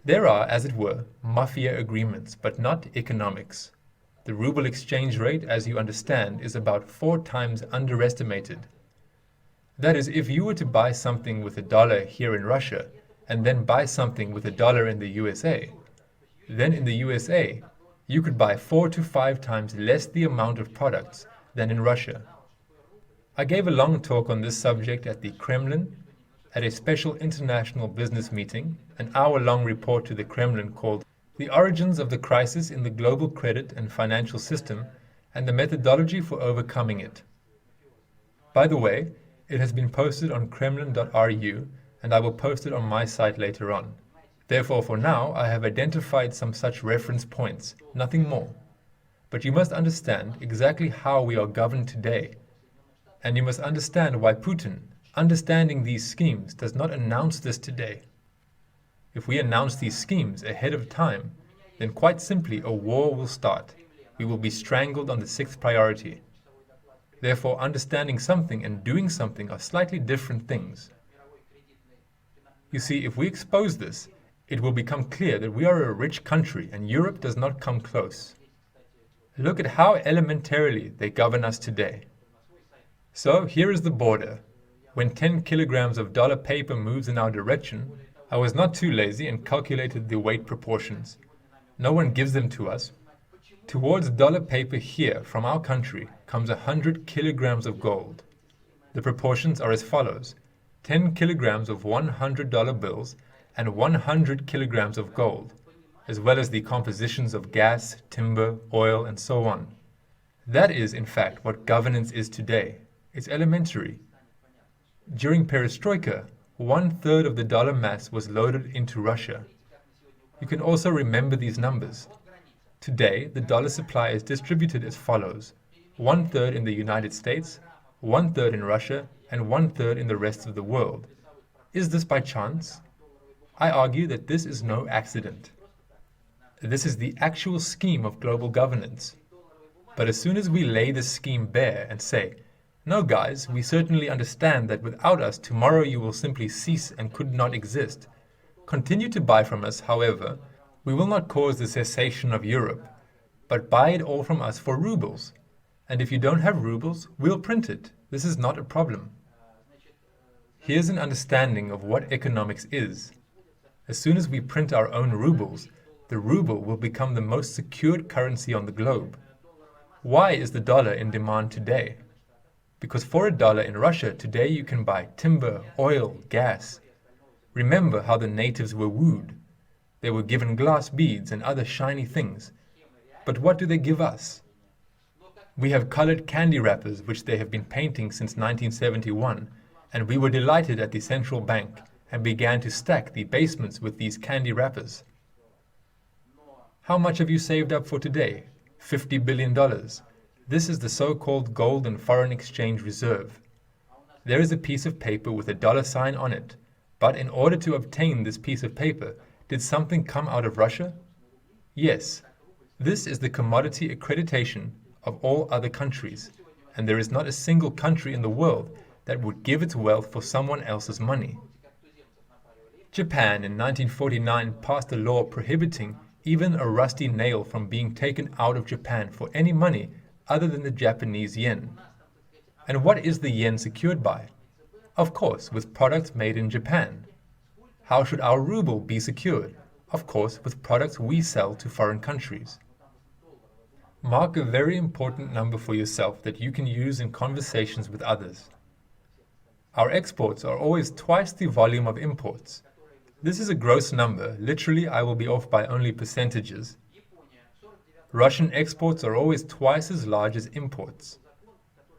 There are, as it were, mafia agreements, but not economics. The ruble exchange rate, as you understand, is about 4 times underestimated. That is, if you were to buy something with $1 here in Russia, and then buy something with $1 in the USA, then in the USA, you could buy 4 to 5 times less the amount of products than in Russia. I gave a long talk on this subject at the Kremlin, at a special international business meeting, an hour-long report to the Kremlin called The Origins of the Crisis in the Global Credit and Financial System and the Methodology for Overcoming It. By the way, it has been posted on kremlin.ru, and I will post it on my site later on. Therefore, for now, I have identified some such reference points, nothing more. But you must understand exactly how we are governed today. And you must understand why Putin, understanding these schemes, does not announce this today. If we announce these schemes ahead of time, then quite simply a war will start. We will be strangled on the 6th priority. Therefore, understanding something and doing something are slightly different things. You see, if we expose this, it will become clear that we are a rich country and Europe does not come close. Look at how elementarily they govern us today. So here is the border. When 10 kilograms of dollar paper moves in our direction, I was not too lazy and calculated the weight proportions. No one gives them to us. Towards dollar paper here from our country comes 100 kilograms of gold. The proportions are as follows: 10 kilograms of $100 bills and 100 kilograms of gold, as well as the compositions of gas, timber, oil, and so on. That is, in fact, what governance is today. It's elementary. During perestroika, 1/3 of the dollar mass was loaded into Russia. You can also remember these numbers. Today, the dollar supply is distributed as follows: 1/3 in the United States, 1/3 in Russia, and 1/3 in the rest of the world. Is this by chance? I argue that this is no accident. This is the actual scheme of global governance. But as soon as we lay this scheme bare and say, "No, guys, we certainly understand that without us tomorrow you will simply cease and could not exist. Continue to buy from us, however. We will not cause the cessation of Europe, but buy it all from us for rubles. And if you don't have rubles, we'll print it. This is not a problem." Here's an understanding of what economics is. As soon as we print our own rubles, the ruble will become the most secured currency on the globe. Why is the dollar in demand today? Because for a dollar in Russia today you can buy timber, oil, gas. Remember how the natives were wooed. They were given glass beads and other shiny things. But what do they give us? We have colored candy wrappers which they have been painting since 1971, and we were delighted at the central bank and began to stack the basements with these candy wrappers. How much have you saved up for today? $50 billion. This is the so-called gold and foreign exchange reserve. There is a piece of paper with a dollar sign on it, but in order to obtain this piece of paper, did something come out of Russia? Yes. This is the commodity accreditation of all other countries, and there is not a single country in the world that would give its wealth for someone else's money. Japan in 1949 passed a law prohibiting even a rusty nail from being taken out of Japan for any money other than the Japanese yen. And what is the yen secured by? Of course, with products made in Japan. How should our ruble be secured? Of course, with products we sell to foreign countries. Mark a very important number for yourself that you can use in conversations with others. Our exports are always twice the volume of imports. This is a gross number. Literally, I will be off by only percentages. Russian exports are always twice as large as imports.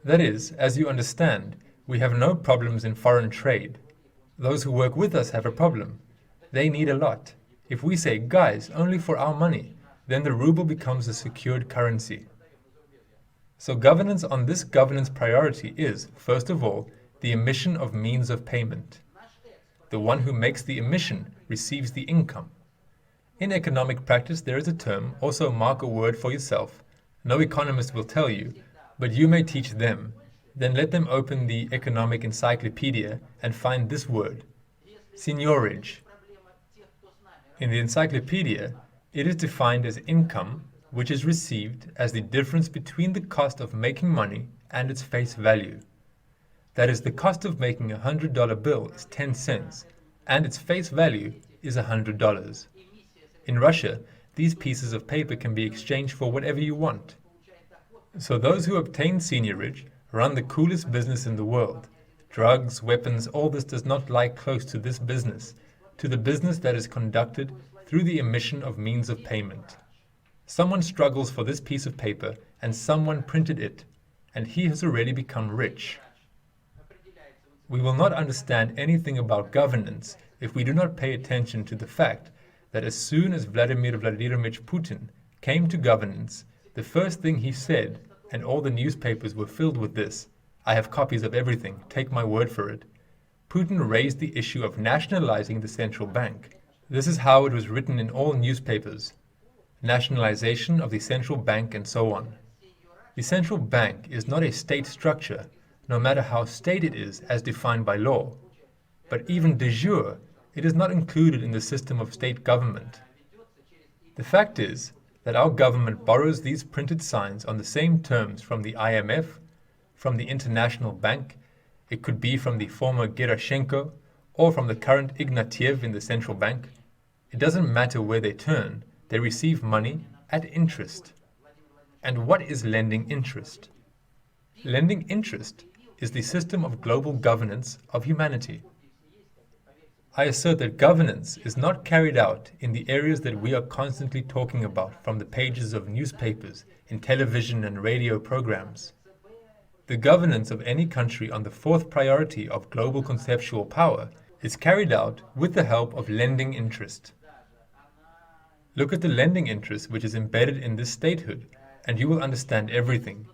That is, as you understand, we have no problems in foreign trade. Those who work with us have a problem. They need a lot. If we say, guys, only for our money, then the ruble becomes a secured currency. So governance on this governance priority is, first of all, the emission of means of payment. The one who makes the emission receives the income. In economic practice, there is a term, also mark a word for yourself. No economist will tell you, but you may teach them. Then let them open the economic encyclopedia and find this word, seigniorage. In the encyclopedia, it is defined as income, which is received as the difference between the cost of making money and its face value. That is, the cost of making a $100 bill is 10 cents, and its face value is $100. In Russia, these pieces of paper can be exchanged for whatever you want. So those who obtain seigniorage run the coolest business in the world. Drugs, weapons, all this does not lie close to this business, to the business that is conducted through the emission of means of payment. Someone struggles for this piece of paper, and someone printed it, and he has already become rich. We will not understand anything about governance if we do not pay attention to the fact that as soon as Vladimir Vladimirovich Putin came to governance, the first thing he said, and all the newspapers were filled with this, I have copies of everything, take my word for it, Putin raised the issue of nationalizing the central bank. This is how it was written in all newspapers. Nationalization of the central bank and so on. The central bank is not a state structure, no matter how state it is as defined by law. But even de jure, it is not included in the system of state government. The fact is that our government borrows these printed signs on the same terms from the IMF, from the International Bank, it could be from the former Gerashenko, or from the current Ignatiev in the central bank. It doesn't matter where they turn, they receive money at interest. And what is lending interest? Lending interest is the system of global governance of humanity. I assert that governance is not carried out in the areas that we are constantly talking about from the pages of newspapers, in television and radio programs. The governance of any country on the fourth priority of global conceptual power is carried out with the help of lending interest. Look at the lending interest which is embedded in this statehood, and you will understand everything.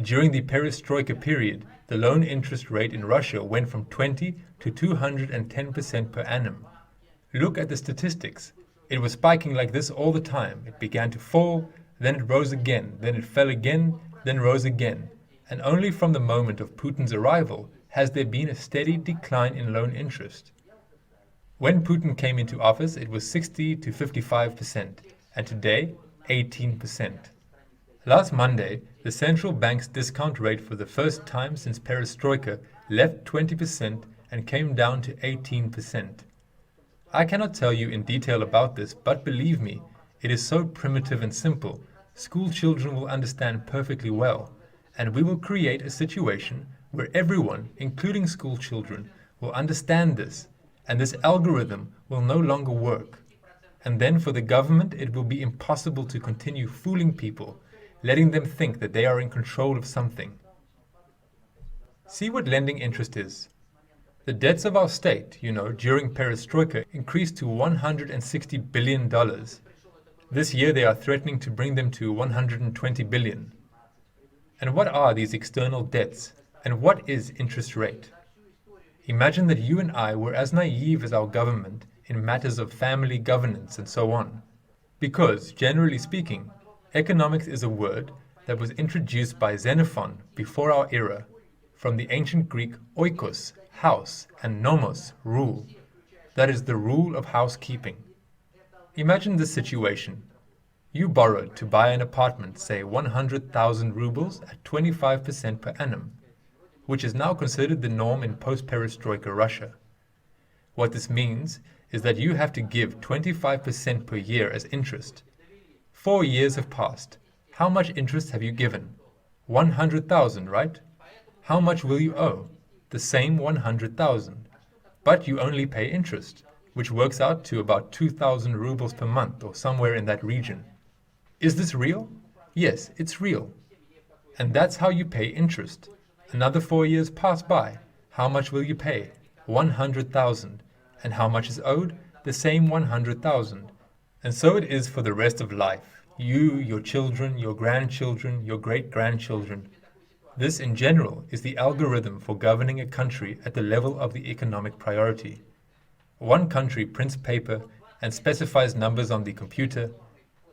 During the perestroika period, the loan interest rate in Russia went from 20 to 210% per annum. Look at the statistics. It was spiking like this all the time. It began to fall, then it rose again, then it fell again, then rose again. And only from the moment of Putin's arrival has there been a steady decline in loan interest. When Putin came into office, it was 60 to 55%, and today, 18%. Last Monday, the central bank's discount rate for the first time since perestroika left 20% and came down to 18%. I cannot tell you in detail about this, but believe me, it is so primitive and simple, school children will understand perfectly well, and we will create a situation where everyone, including school children, will understand this, and this algorithm will no longer work. And then for the government, it will be impossible to continue fooling people, letting them think that they are in control of something. See what lending interest is. The debts of our state, during perestroika increased to $160 billion. This year they are threatening to bring them to 120 billion. And what are these external debts? And what is interest rate? Imagine that you and I were as naive as our government in matters of family governance and so on. Because, generally speaking, economics is a word that was introduced by Xenophon before our era, from the ancient Greek oikos, house, and nomos, rule. That is the rule of housekeeping. Imagine this situation. You borrowed to buy an apartment, say 100,000 rubles at 25% per annum, which is now considered the norm in post-perestroika Russia. What this means is that you have to give 25% per year as interest. 4 years have passed. How much interest have you given? 100,000, right? How much will you owe? The same 100,000. But you only pay interest, which works out to about 2,000 rubles per month or somewhere in that region. Is this real? Yes, it's real. And that's how you pay interest. Another 4 years pass by. How much will you pay? 100,000. And how much is owed? The same 100,000. And so it is for the rest of life. You, your children, your grandchildren, your great-grandchildren. This, in general, is the algorithm for governing a country at the level of the economic priority. One country prints paper and specifies numbers on the computer.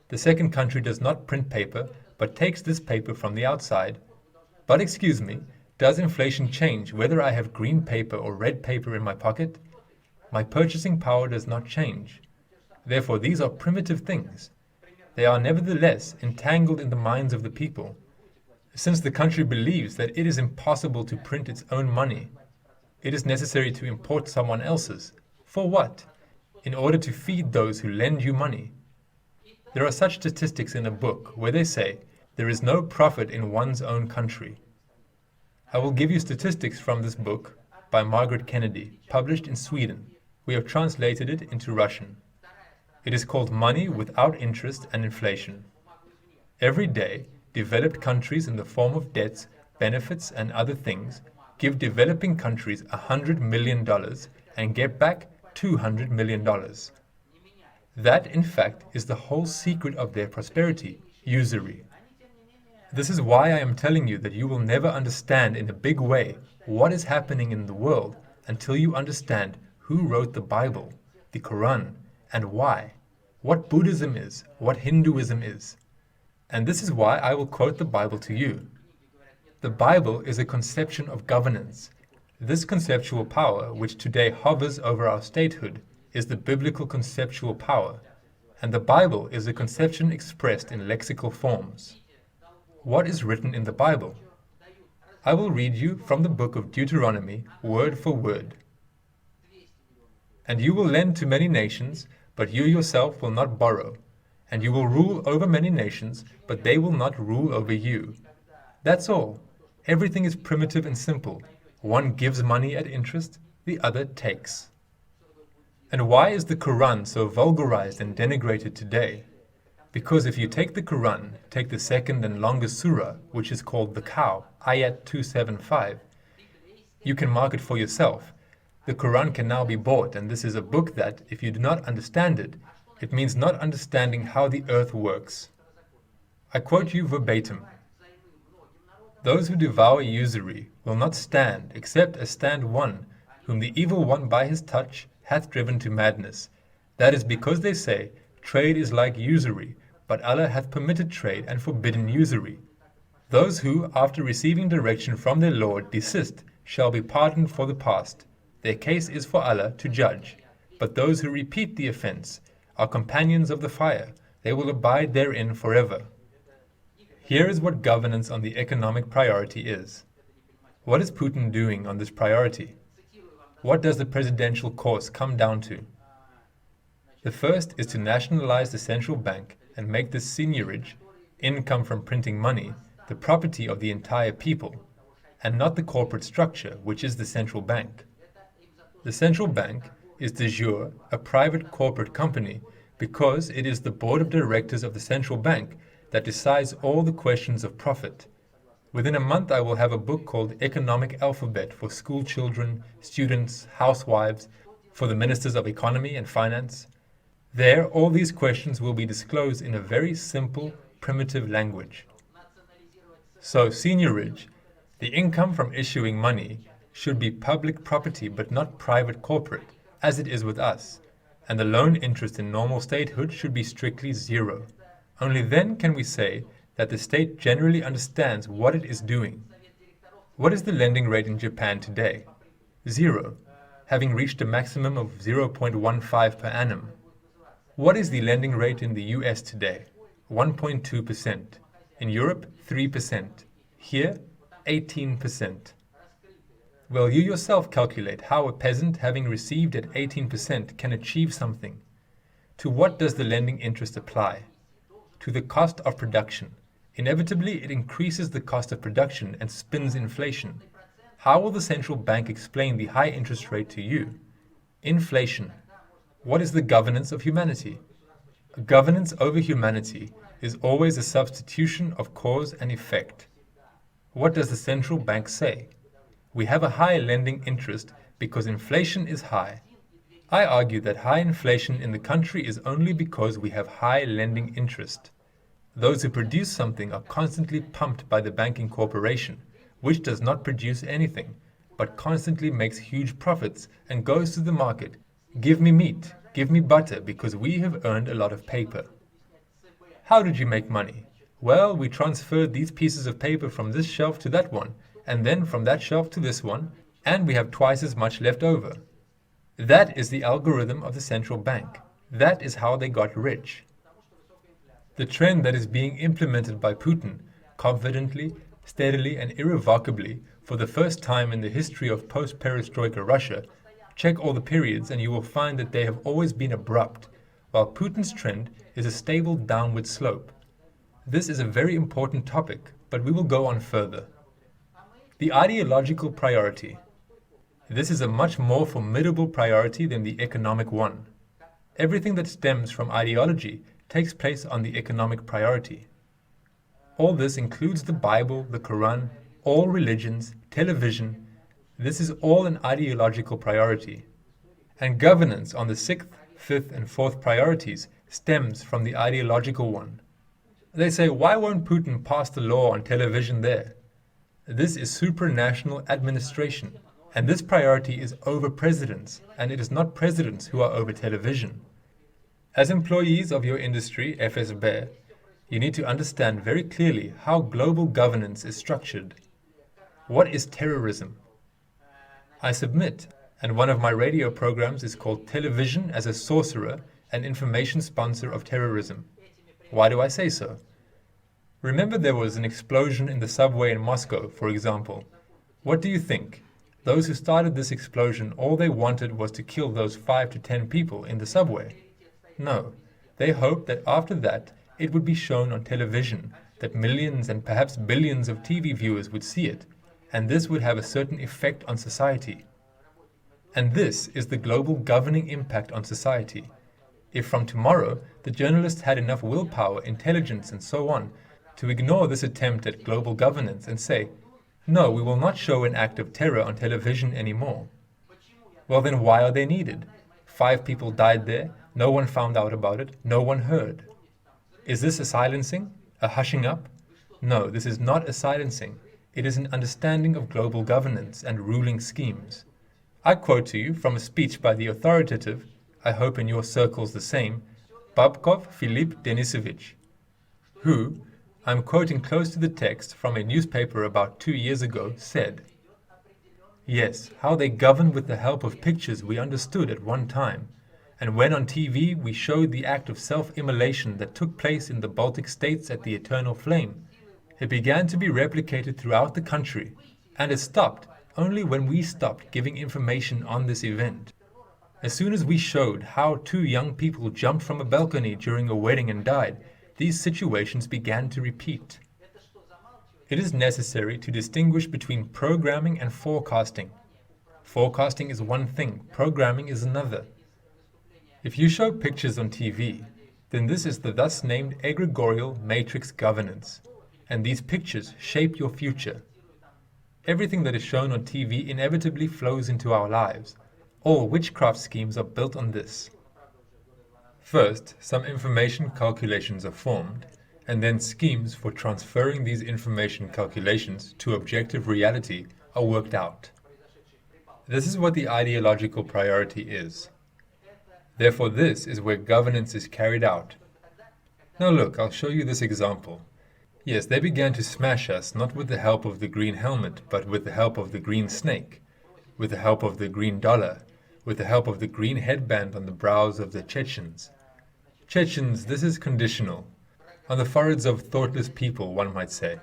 The second country does not print paper, but takes this paper from the outside. But excuse me, does inflation change whether I have green paper or red paper in my pocket? My purchasing power does not change. Therefore, these are primitive things. They are nevertheless entangled in the minds of the people, since the country believes that it is impossible to print its own money. It is necessary to import someone else's. For what? In order to feed those who lend you money. There are such statistics in a book where they say there is no profit in one's own country. I will give you statistics from this book by Margaret Kennedy, published in Sweden. We have translated it into Russian. It is called Money Without Interest and Inflation. Every day, developed countries in the form of debts, benefits, and other things give developing countries $100 million and get back $200 million. That, in fact, is the whole secret of their prosperity, usury. This is why I am telling you that you will never understand in a big way what is happening in the world until you understand who wrote the Bible, the Quran, and why, what Buddhism is, what Hinduism is. And this is why I will quote the Bible to you. The Bible is a conception of governance. This conceptual power, which today hovers over our statehood, is the biblical conceptual power, and the Bible is a conception expressed in lexical forms. What is written in the Bible? I will read you from the book of Deuteronomy, word for word. And you will lend to many nations, but you yourself will not borrow. And you will rule over many nations, but they will not rule over you. That's all. Everything is primitive and simple. One gives money at interest, the other takes. And why is the Quran so vulgarized and denigrated today? Because if you take the Quran, take the second and longest surah, which is called the Cow, Ayat 275, you can mark it for yourself. The Quran can now be bought, and this is a book that, if you do not understand it, it means not understanding how the earth works. I quote you verbatim. Those who devour usury will not stand, except as stand one, whom the evil one by his touch hath driven to madness. That is because they say, trade is like usury, but Allah hath permitted trade and forbidden usury. Those who, after receiving direction from their Lord, desist, shall be pardoned for the past. Their case is for Allah to judge. But those who repeat the offense are companions of the fire. They will abide therein forever. Here is what governance on the economic priority is. What is Putin doing on this priority? What does the presidential course come down to? The first is to nationalize the central bank and make this seigniorage, income from printing money, the property of the entire people, and not the corporate structure, which is the central bank. The central bank is de jure a private corporate company because it is the board of directors of the central bank that decides all the questions of profit. Within a month I will have a book called Economic Alphabet for school children, students, housewives, for the ministers of economy and finance. There, all these questions will be disclosed in a very simple, primitive language. So, seigniorage, the income from issuing money, should be public property but not private corporate, as it is with us, and the loan interest in normal statehood should be strictly zero. Only then can we say that the state generally understands what it is doing. What is the lending rate in Japan today? Zero, having reached a maximum of 0.15 per annum. What is the lending rate in the US today? 1.2%. In Europe, 3%. Here, 18%. Well, you yourself calculate how a peasant having received at 18% can achieve something. To what does the lending interest apply? To the cost of production. Inevitably, it increases the cost of production and spins inflation. How will the central bank explain the high interest rate to you? Inflation. What is the governance of humanity? Governance over humanity is always a substitution of cause and effect. What does the central bank say? We have a high lending interest because inflation is high. I argue that high inflation in the country is only because we have high lending interest. Those who produce something are constantly pumped by the banking corporation, which does not produce anything, but constantly makes huge profits and goes to the market. Give me meat, give me butter, because we have earned a lot of paper. How did you make money? Well, we transferred these pieces of paper from this shelf to that one, and then from that shelf to this one, and we have twice as much left over. That is the algorithm of the central bank. That is how they got rich. The trend that is being implemented by Putin, confidently, steadily, and irrevocably, for the first time in the history of post-perestroika Russia, check all the periods and you will find that they have always been abrupt, while Putin's trend is a stable downward slope. This is a very important topic, but we will go on further. The ideological priority. This is a much more formidable priority than the economic one. Everything that stems from ideology takes place on the economic priority. All this includes the Bible, the Quran, all religions, television. This is all an ideological priority. And governance on the 6th, 5th, and 4th priorities stems from the ideological one. They say, why won't Putin pass the law on television there? This is supranational administration. And this priority is over presidents, and it is not presidents who are over television. As employees of your industry, FSB, you need to understand very clearly how global governance is structured. What is terrorism? I submit, and one of my radio programs is called Television as a Sorcerer and Information Sponsor of Terrorism. Why do I say so? Remember there was an explosion in the subway in Moscow, for example. What do you think? Those who started this explosion, all they wanted was to kill those 5 to 10 people in the subway. No, they hoped that after that it would be shown on television, that millions and perhaps billions of TV viewers would see it, and this would have a certain effect on society. And this is the global governing impact on society. If from tomorrow the journalists had enough willpower, intelligence, and so on, to ignore this attempt at global governance and say, no, we will not show an act of terror on television anymore. Well, then why are they needed? 5 people died there, no one found out about it, no one heard. Is this a silencing? A hushing up? No, this is not a silencing. It is an understanding of global governance and ruling schemes. I quote to you from a speech by the authoritative, I hope in your circles the same, Babkov Filip Denisovich, who, I'm quoting close to the text from a newspaper about 2 years ago, said, yes, how they govern with the help of pictures we understood at one time, and when on TV we showed the act of self-immolation that took place in the Baltic states at the Eternal Flame, it began to be replicated throughout the country, and it stopped only when we stopped giving information on this event. As soon as we showed how two young people jumped from a balcony during a wedding and died, these situations began to repeat. It is necessary to distinguish between programming and forecasting. Forecasting is one thing, programming is another. If you show pictures on TV, then this is the thus named egregorial matrix governance, and these pictures shape your future. Everything that is shown on TV inevitably flows into our lives. All witchcraft schemes are built on this. First, some information calculations are formed, and then schemes for transferring these information calculations to objective reality are worked out. This is what the ideological priority is. Therefore, this is where governance is carried out. Now look, I'll show you this example. Yes, they began to smash us not with the help of the green helmet, but with the help of the green snake, with the help of the green dollar, with the help of the green headband on the brows of the Chechens. Chechens, this is conditional. On the foreheads of thoughtless people, one might say.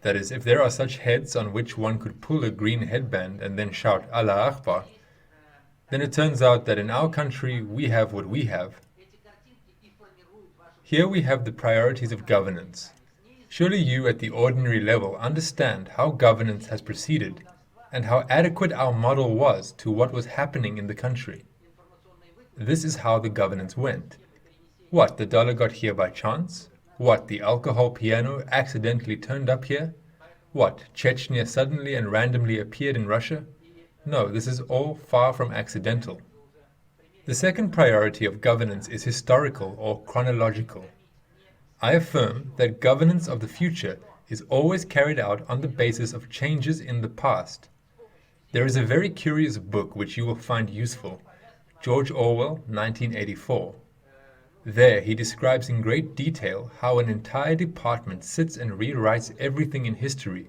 That is, if there are such heads on which one could pull a green headband and then shout Allah Akbar, then it turns out that in our country we have what we have. Here we have the priorities of governance. Surely you at the ordinary level understand how governance has proceeded and how adequate our model was to what was happening in the country. This is how the governance went. What, the dollar got here by chance? What, the alcohol piano accidentally turned up here? What, Chechnya suddenly and randomly appeared in Russia? No, this is all far from accidental. The second priority of governance is historical or chronological. I affirm that governance of the future is always carried out on the basis of changes in the past. There is a very curious book which you will find useful, George Orwell, 1984. There he describes in great detail how an entire department sits and rewrites everything in history,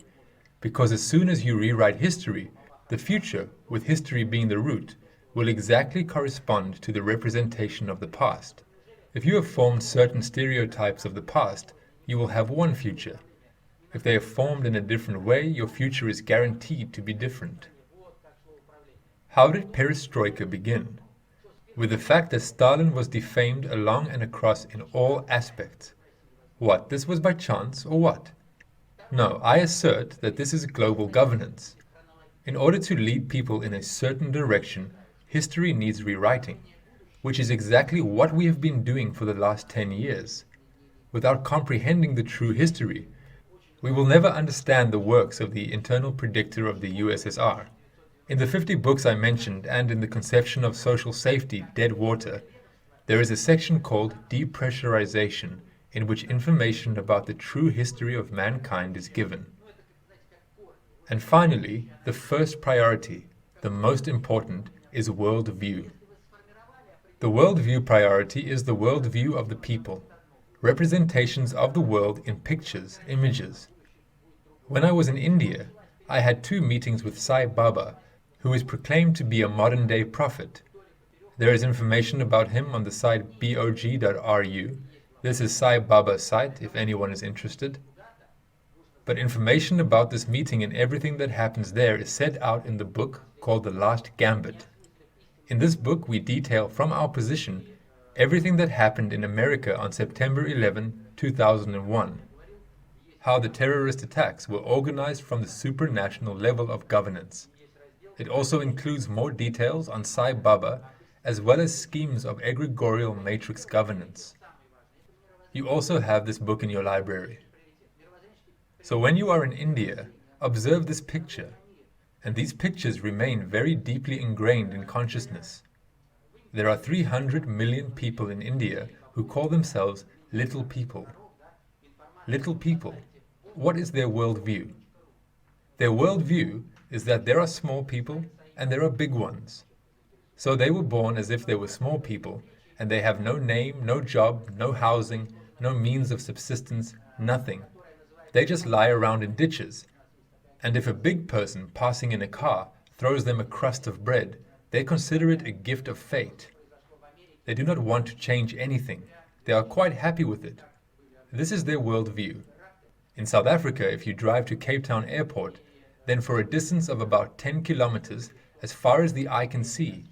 because as soon as you rewrite history, the future, with history being the root, will exactly correspond to the representation of the past. If you have formed certain stereotypes of the past, you will have one future. If they are formed in a different way, your future is guaranteed to be different. How did perestroika begin? With the fact that Stalin was defamed along and across in all aspects. What, this was by chance or what? No, I assert that this is global governance. In order to lead people in a certain direction, history needs rewriting, which is exactly what we have been doing for the last 10 years. Without comprehending the true history, we will never understand the works of the internal predictor of the USSR. In the 50 books I mentioned and in the Conception of Social Safety, Dead Water, there is a section called Depressurization, in which information about the true history of mankind is given. And finally, the first priority, the most important, is worldview. The worldview priority is the worldview of the people, representations of the world in pictures, images. When I was in India, I had 2 meetings with Sai Baba, who is proclaimed to be a modern-day prophet. There is information about him on the site bog.ru. This is Sai Baba's site, if anyone is interested. But information about this meeting and everything that happens there is set out in the book called The Last Gambit. In this book, we detail from our position everything that happened in America on September 11, 2001. How the terrorist attacks were organized from the supranational level of governance. It also includes more details on Sai Baba, as well as schemes of egregorial matrix governance. You also have this book in your library. So when you are in India, observe this picture, and these pictures remain very deeply ingrained in consciousness. There are 300 million people in India who call themselves little people. Little people. What is their worldview? Their worldview is that there are small people and there are big ones. So they were born as if they were small people, and they have no name, no job, no housing, no means of subsistence, nothing. They just lie around in ditches. And if a big person passing in a car throws them a crust of bread, they consider it a gift of fate. They do not want to change anything. They are quite happy with it. This is their worldview. In South Africa, if you drive to Cape Town Airport, then for a distance of about 10 kilometers, as far as the eye can see,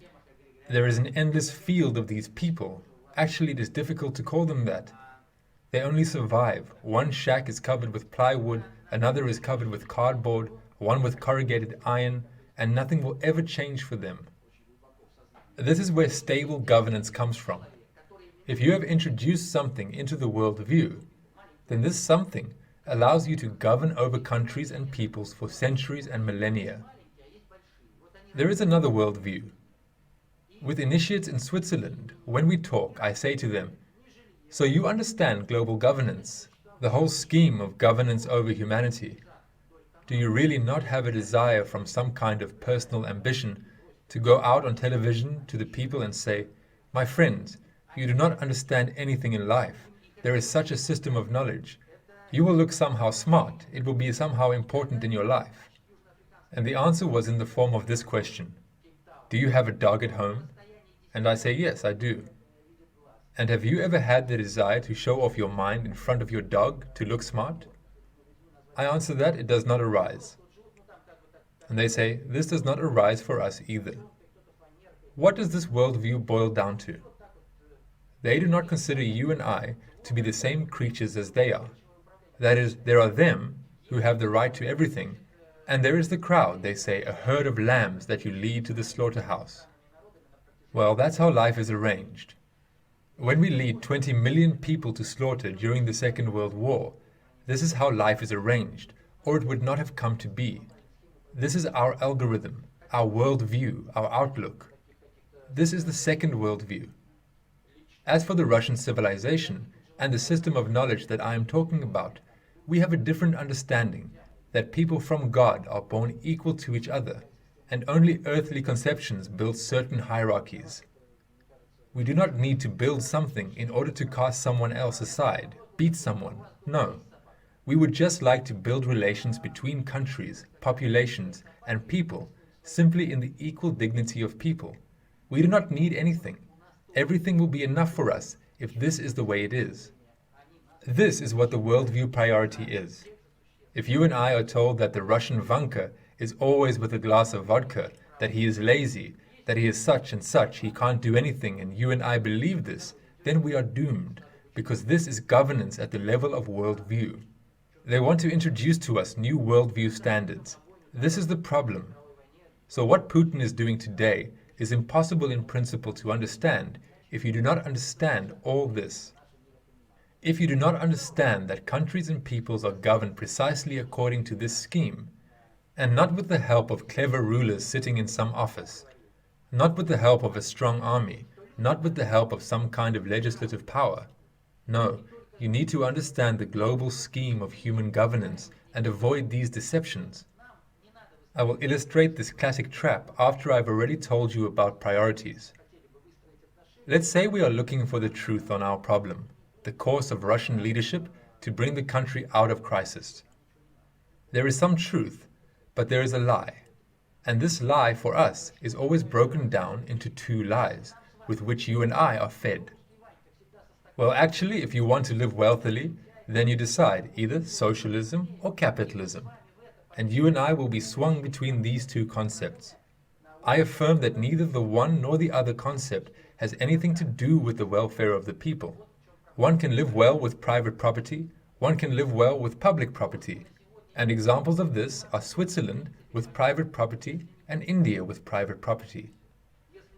There is an endless field of these people. Actually, it is difficult to call them that. They only survive. One shack is covered with plywood, another is covered with cardboard, one with corrugated iron, and nothing will ever change for them. This is where stable governance comes from. If you have introduced something into the worldview, then this something allows you to govern over countries and peoples for centuries and millennia. There is another worldview. With initiates in Switzerland, when we talk, I say to them, "So you understand global governance, the whole scheme of governance over humanity. Do you really not have a desire from some kind of personal ambition to go out on television to the people and say, 'My friends, you do not understand anything in life. There is such a system of knowledge. You will look somehow smart. It will be somehow important in your life.'" And the answer was in the form of this question: "Do you have a dog at home?" And I say, "Yes, I do." "And have you ever had the desire to show off your mind in front of your dog to look smart?" I answer that it does not arise. And they say, "This does not arise for us either." What does this worldview boil down to? They do not consider you and I to be the same creatures as they are. That is, there are them who have the right to everything, and there is the crowd, they say, a herd of lambs that you lead to the slaughterhouse. Well, that's how life is arranged. When we lead 20 million people to slaughter during the Second World War, this is how life is arranged, or it would not have come to be. This is our algorithm, our worldview, our outlook. This is the second worldview. As for the Russian civilization and the system of knowledge that I am talking about, we have a different understanding that people from God are born equal to each other, and only earthly conceptions build certain hierarchies. We do not need to build something in order to cast someone else aside, beat someone. No. We would just like to build relations between countries, populations, and people simply in the equal dignity of people. We do not need anything. Everything will be enough for us if this is the way it is. This is what the worldview priority is. If you and I are told that the Russian Vanka is always with a glass of vodka, that he is lazy, that he is such and such, he can't do anything, and you and I believe this, then we are doomed, because this is governance at the level of worldview. They want to introduce to us new worldview standards. This is the problem. So what Putin is doing today is impossible in principle to understand if you do not understand all this. If you do not understand that countries and peoples are governed precisely according to this scheme, and not with the help of clever rulers sitting in some office, not with the help of a strong army, not with the help of some kind of legislative power. No, you need to understand the global scheme of human governance and avoid these deceptions. I will illustrate this classic trap after I've already told you about priorities. Let's say we are looking for the truth on our problem, the course of Russian leadership to bring the country out of crisis. There is some truth, but there is a lie. And this lie for us is always broken down into two lies, with which you and I are fed. Well, actually, if you want to live wealthily, then you decide either socialism or capitalism. And you and I will be swung between these two concepts. I affirm that neither the one nor the other concept has anything to do with the welfare of the people. One can live well with private property, one can live well with public property. And examples of this are Switzerland with private property and India with private property.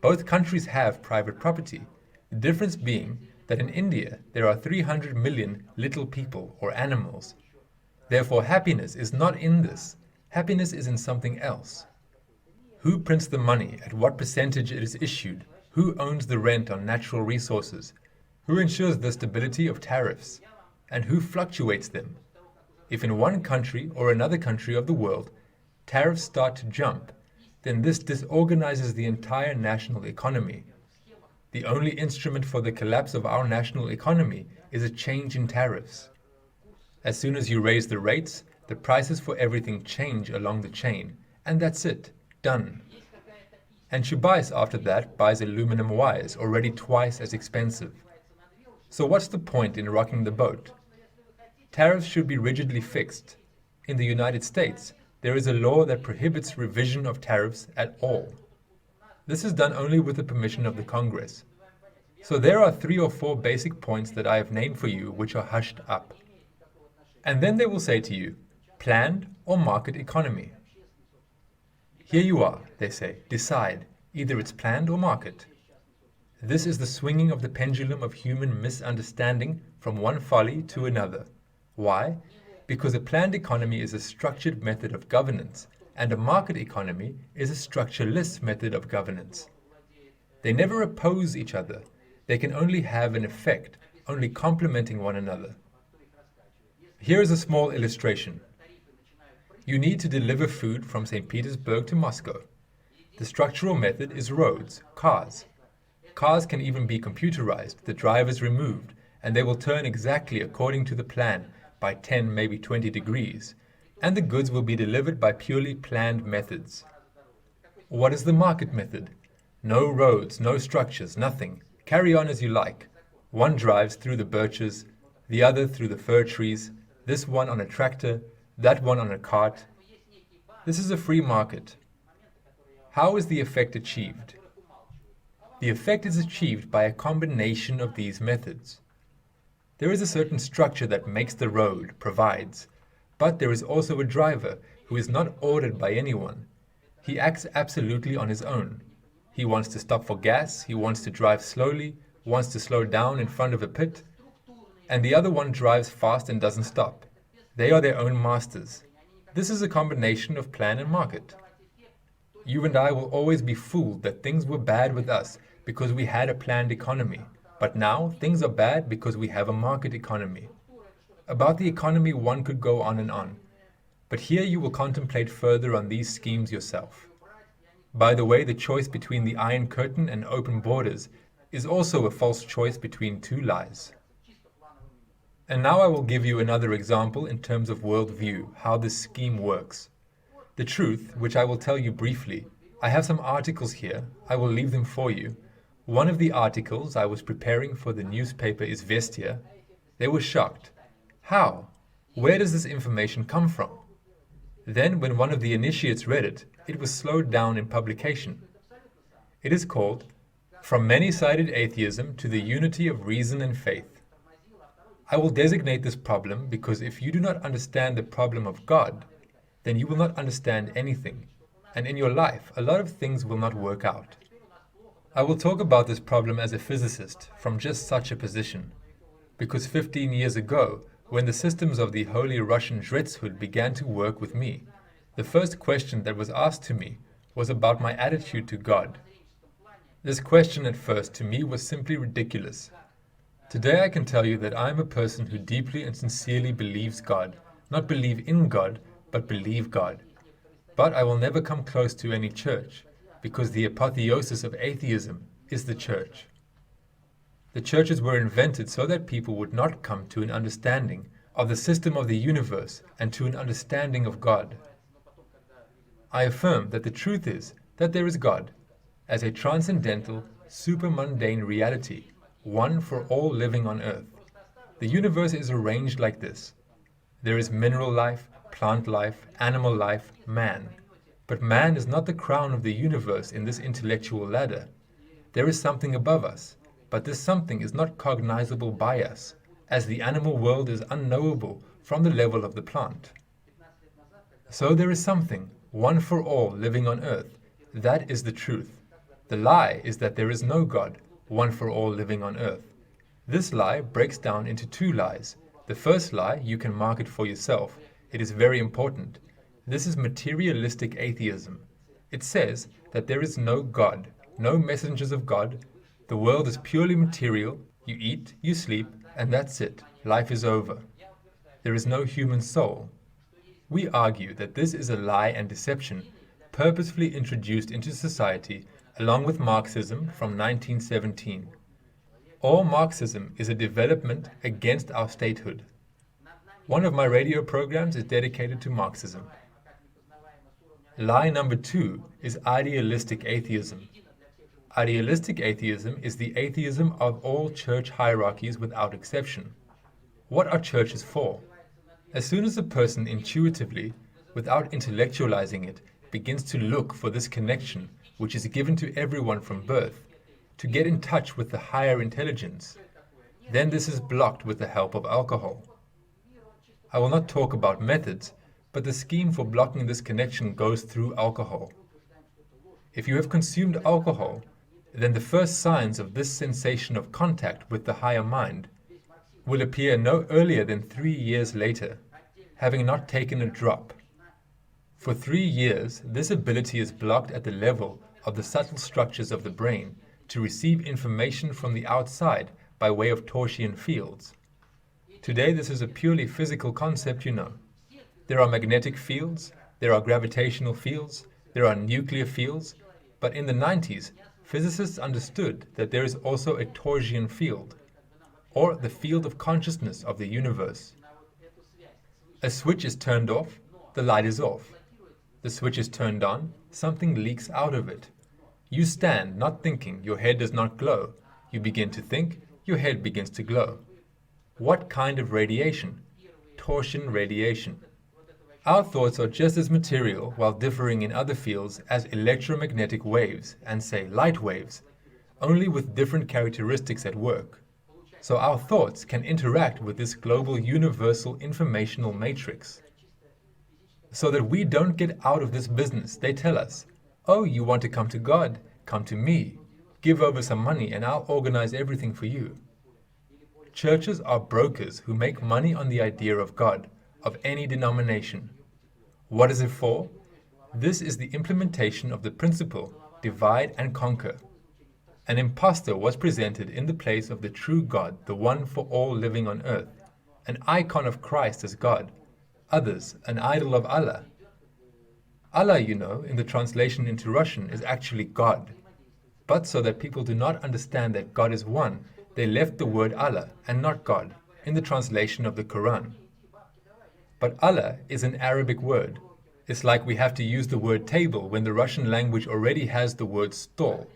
Both countries have private property, the difference being that in India there are 300 million little people or animals. Therefore, happiness is not in this. Happiness is in something else. Who prints the money, at what percentage it is issued, who owns the rent on natural resources, who ensures the stability of tariffs, and who fluctuates them. If in one country or another country of the world tariffs start to jump, then this disorganizes the entire national economy. The only instrument for the collapse of our national economy is a change in tariffs. As soon as you raise the rates, the prices for everything change along the chain, and that's it, done. And Chubais after that buys aluminum wires already twice as expensive. So what's the point in rocking the boat? Tariffs should be rigidly fixed. In the United States, there is a law that prohibits revision of tariffs at all. This is done only with the permission of the Congress. So there are 3 or 4 basic points that I have named for you which are hushed up. And then they will say to you, planned or market economy. Here you are, they say, decide, either it's planned or market. This is the swinging of the pendulum of human misunderstanding from one folly to another. Why? Because a planned economy is a structured method of governance, and a market economy is a structureless method of governance. They never oppose each other. They can only have an effect, only complementing one another. Here is a small illustration. You need to deliver food from St. Petersburg to Moscow. The structural method is roads, cars. Cars can even be computerized, the drivers removed, and they will turn exactly according to the plan by 10, maybe 20 degrees, and the goods will be delivered by purely planned methods. What is the market method? No roads, no structures, nothing. Carry on as you like. One drives through the birches, the other through the fir trees, this one on a tractor, that one on a cart. This is a free market. How is the effect achieved? The effect is achieved by a combination of these methods. There is a certain structure that makes the road, provides, but there is also a driver who is not ordered by anyone. He acts absolutely on his own. He wants to stop for gas, he wants to drive slowly, wants to slow down in front of a pit, and the other one drives fast and doesn't stop. They are their own masters. This is a combination of plan and market. You and I will always be fooled that things were bad with us because we had a planned economy, but now things are bad because we have a market economy. About the economy one could go on and on, but here you will contemplate further on these schemes yourself. By the way, the choice between the Iron Curtain and open borders is also a false choice between 2 lies. And now I will give you another example in terms of worldview, how this scheme works. The truth, which I will tell you briefly, I have some articles here, I will leave them for you. One of the articles I was preparing for the newspaper Izvestia. They were shocked. How? Where does this information come from? Then, when one of the initiates read it, it was slowed down in publication. It is called From Many-Sided Atheism to the Unity of Reason and Faith. I will designate this problem because if you do not understand the problem of God, then you will not understand anything, and in your life a lot of things will not work out. I will talk about this problem as a physicist from just such a position, because 15 years ago, when the systems of the Holy Russian Zhretshud began to work with me, the first question that was asked to me was about my attitude to God. This question at first to me was simply ridiculous. Today I can tell you that I am a person who deeply and sincerely believes God, not believe in God, but believe God. But I will never come close to any church, because the apotheosis of atheism is the church. The churches were invented so that people would not come to an understanding of the system of the universe and to an understanding of God. I affirm that the truth is that there is God, as a transcendental, supermundane reality, one for all living on earth. The universe is arranged like this. There is mineral life, plant life, animal life, man. But man is not the crown of the universe in this intellectual ladder. There is something above us, but this something is not cognizable by us, as the animal world is unknowable from the level of the plant. So there is something, one for all living on earth. That is the truth. The lie is that there is no God, one for all living on earth. This lie breaks down into 2 lies. The first lie you can mark it for yourself. It is very important. This is materialistic atheism. It says that there is no God, no messengers of God. The world is purely material. You eat, you sleep, and that's it. Life is over. There is no human soul. We argue that this is a lie and deception purposefully introduced into society along with Marxism from 1917. All Marxism is a development against our statehood. One of my radio programs is dedicated to Marxism. Lie number 2 is idealistic atheism. Idealistic atheism is the atheism of all church hierarchies without exception. What are churches for? As soon as a person intuitively, without intellectualizing it, begins to look for this connection which is given to everyone from birth, to get in touch with the higher intelligence, then this is blocked with the help of alcohol. I will not talk about methods, but the scheme for blocking this connection goes through alcohol. If you have consumed alcohol, then the first signs of this sensation of contact with the higher mind will appear no earlier than 3 years later, having not taken a drop. For 3 years, this ability is blocked at the level of the subtle structures of the brain to receive information from the outside by way of torsion fields. Today, this is a purely physical concept, you know. There are magnetic fields, there are gravitational fields, there are nuclear fields, but in the 90s, physicists understood that there is also a torsion field, or the field of consciousness of the universe. A switch is turned off, the light is off. The switch is turned on, something leaks out of it. You stand, not thinking, your head does not glow. You begin to think, your head begins to glow. What kind of radiation? Torsion radiation. Our thoughts are just as material, while differing in other fields, as electromagnetic waves, and say light waves, only with different characteristics at work. So our thoughts can interact with this global universal informational matrix. So that we don't get out of this business, they tell us, oh, you want to come to God? Come to me. Give over some money and I'll organize everything for you. Churches are brokers who make money on the idea of God, of any denomination. What is it for? This is the implementation of the principle, divide and conquer. An impostor was presented in the place of the true God, the one for all living on earth, an icon of Christ as God, others an idol of Allah. Allah, you know, in the translation into Russian is actually God. But so that people do not understand that God is one, they left the word Allah and not God in the translation of the Quran. But Allah is an Arabic word. It's like we have to use the word table when the Russian language already has the word stall.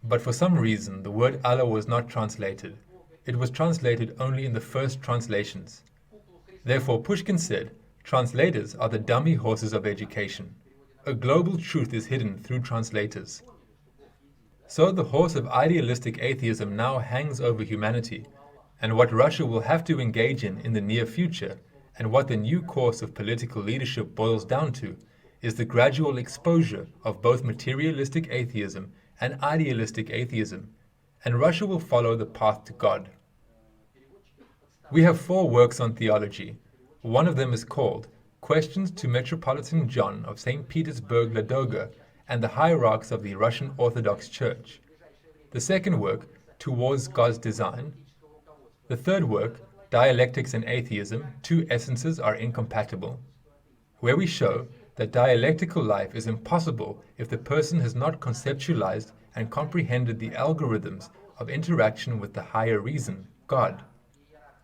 But for some reason, the word Allah was not translated. It was translated only in the first translations. Therefore, Pushkin said, translators are the dummy horses of education. A global truth is hidden through translators. So the horse of idealistic atheism now hangs over humanity, and what Russia will have to engage in the near future, and what the new course of political leadership boils down to, is the gradual exposure of both materialistic atheism and idealistic atheism, and Russia will follow the path to God. We have 4 works on theology. One of them is called Questions to Metropolitan John of St. Petersburg Ladoga and the Hierarchs of the Russian Orthodox Church. The second work, Towards God's Design. The third work, Dialectics and Atheism, 2 Essences are Incompatible, where we show that dialectical life is impossible if the person has not conceptualized and comprehended the algorithms of interaction with the higher reason, God.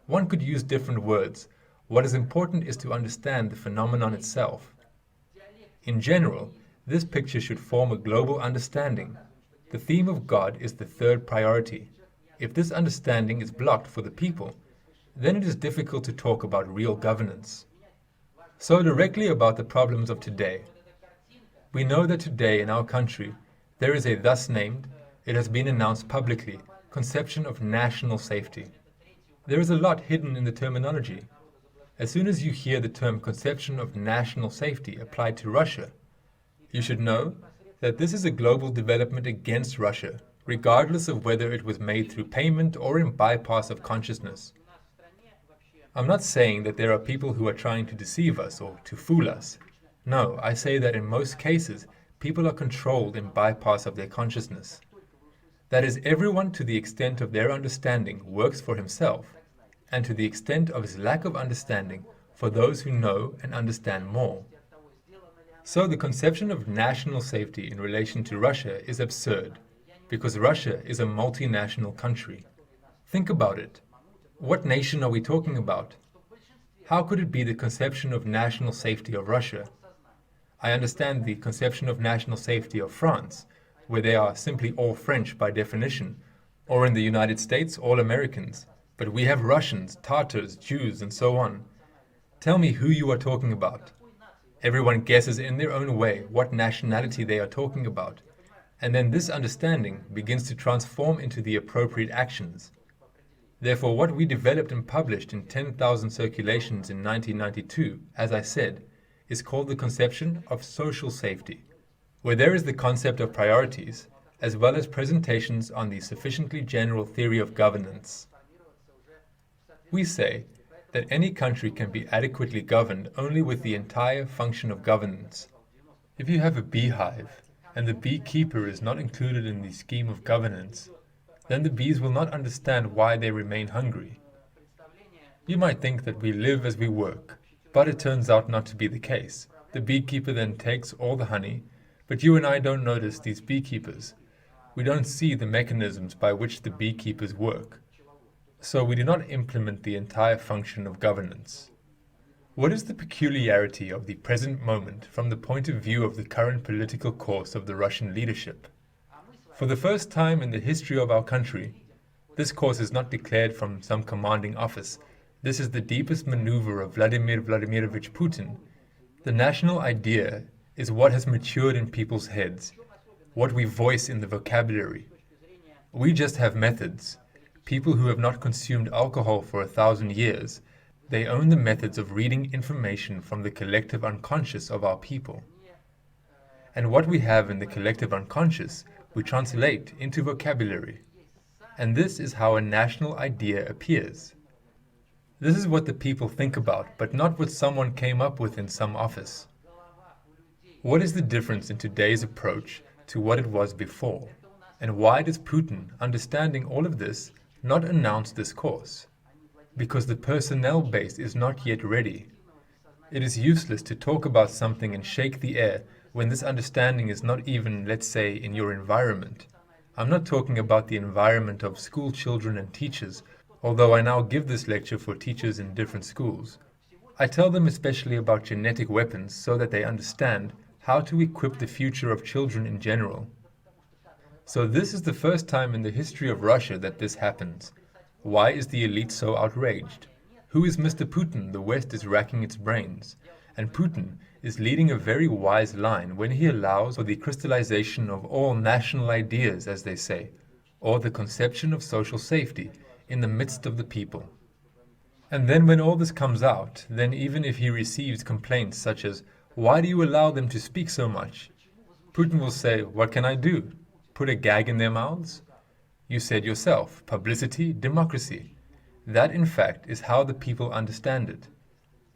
One could use different words. What is important is to understand the phenomenon itself. In general, this picture should form a global understanding. The theme of God is the third priority. If this understanding is blocked for the people, then it is difficult to talk about real governance. So directly about the problems of today. We know that today in our country, there is a thus named, it has been announced publicly, conception of national safety. There is a lot hidden in the terminology. As soon as you hear the term conception of national safety applied to Russia, you should know that this is a global development against Russia, regardless of whether it was made through payment or in bypass of consciousness. I'm not saying that there are people who are trying to deceive us or to fool us. No, I say that in most cases, people are controlled in bypass of their consciousness. That is, everyone to the extent of their understanding works for himself, and to the extent of his lack of understanding for those who know and understand more. So the conception of national safety in relation to Russia is absurd, because Russia is a multinational country. Think about it. What nation are we talking about? How could it be the conception of national safety of Russia? I understand the conception of national safety of France, where they are simply all French by definition, or in the United States, all Americans. But we have Russians, Tatars, Jews, and so on. Tell me who you are talking about. Everyone guesses in their own way what nationality they are talking about, and then this understanding begins to transform into the appropriate actions. Therefore, what we developed and published in 10,000 circulations in 1992, as I said, is called the conception of social safety, where there is the concept of priorities, as well as presentations on the sufficiently general theory of governance. We say that any country can be adequately governed only with the entire function of governance. If you have a beehive, and the beekeeper is not included in the scheme of governance, then the bees will not understand why they remain hungry. You might think that we live as we work, but it turns out not to be the case. The beekeeper then takes all the honey, but you and I don't notice these beekeepers. We don't see the mechanisms by which the beekeepers work. So we do not implement the entire function of governance. What is the peculiarity of the present moment from the point of view of the current political course of the Russian leadership? For the first time in the history of our country, this course is not declared from some commanding office. This is the deepest maneuver of Vladimir Vladimirovich Putin. The national idea is what has matured in people's heads, what we voice in the vocabulary. We just have methods. People who have not consumed alcohol for 1,000 years, they own the methods of reading information from the collective unconscious of our people. And what we have in the collective unconscious, we translate into vocabulary. And this is how a national idea appears. This is what the people think about, but not what someone came up with in some office. What is the difference in today's approach to what it was before? And why does Putin, understanding all of this, not announce this course? Because the personnel base is not yet ready. It is useless to talk about something and shake the air when this understanding is not even, let's say, in your environment. I'm not talking about the environment of school children and teachers, although I now give this lecture for teachers in different schools. I tell them especially about genetic weapons so that they understand how to equip the future of children in general. So this is the first time in the history of Russia that this happens. Why is the elite so outraged? Who is Mr. Putin? The West is racking its brains. And Putin is leading a very wise line when he allows for the crystallization of all national ideas, as they say, or the conception of social safety in the midst of the people. And then when all this comes out, then even if he receives complaints such as, "Why do you allow them to speak so much?" Putin will say, "What can I do? Put a gag in their mouths? You said yourself, publicity, democracy." That, in fact, is how the people understand it.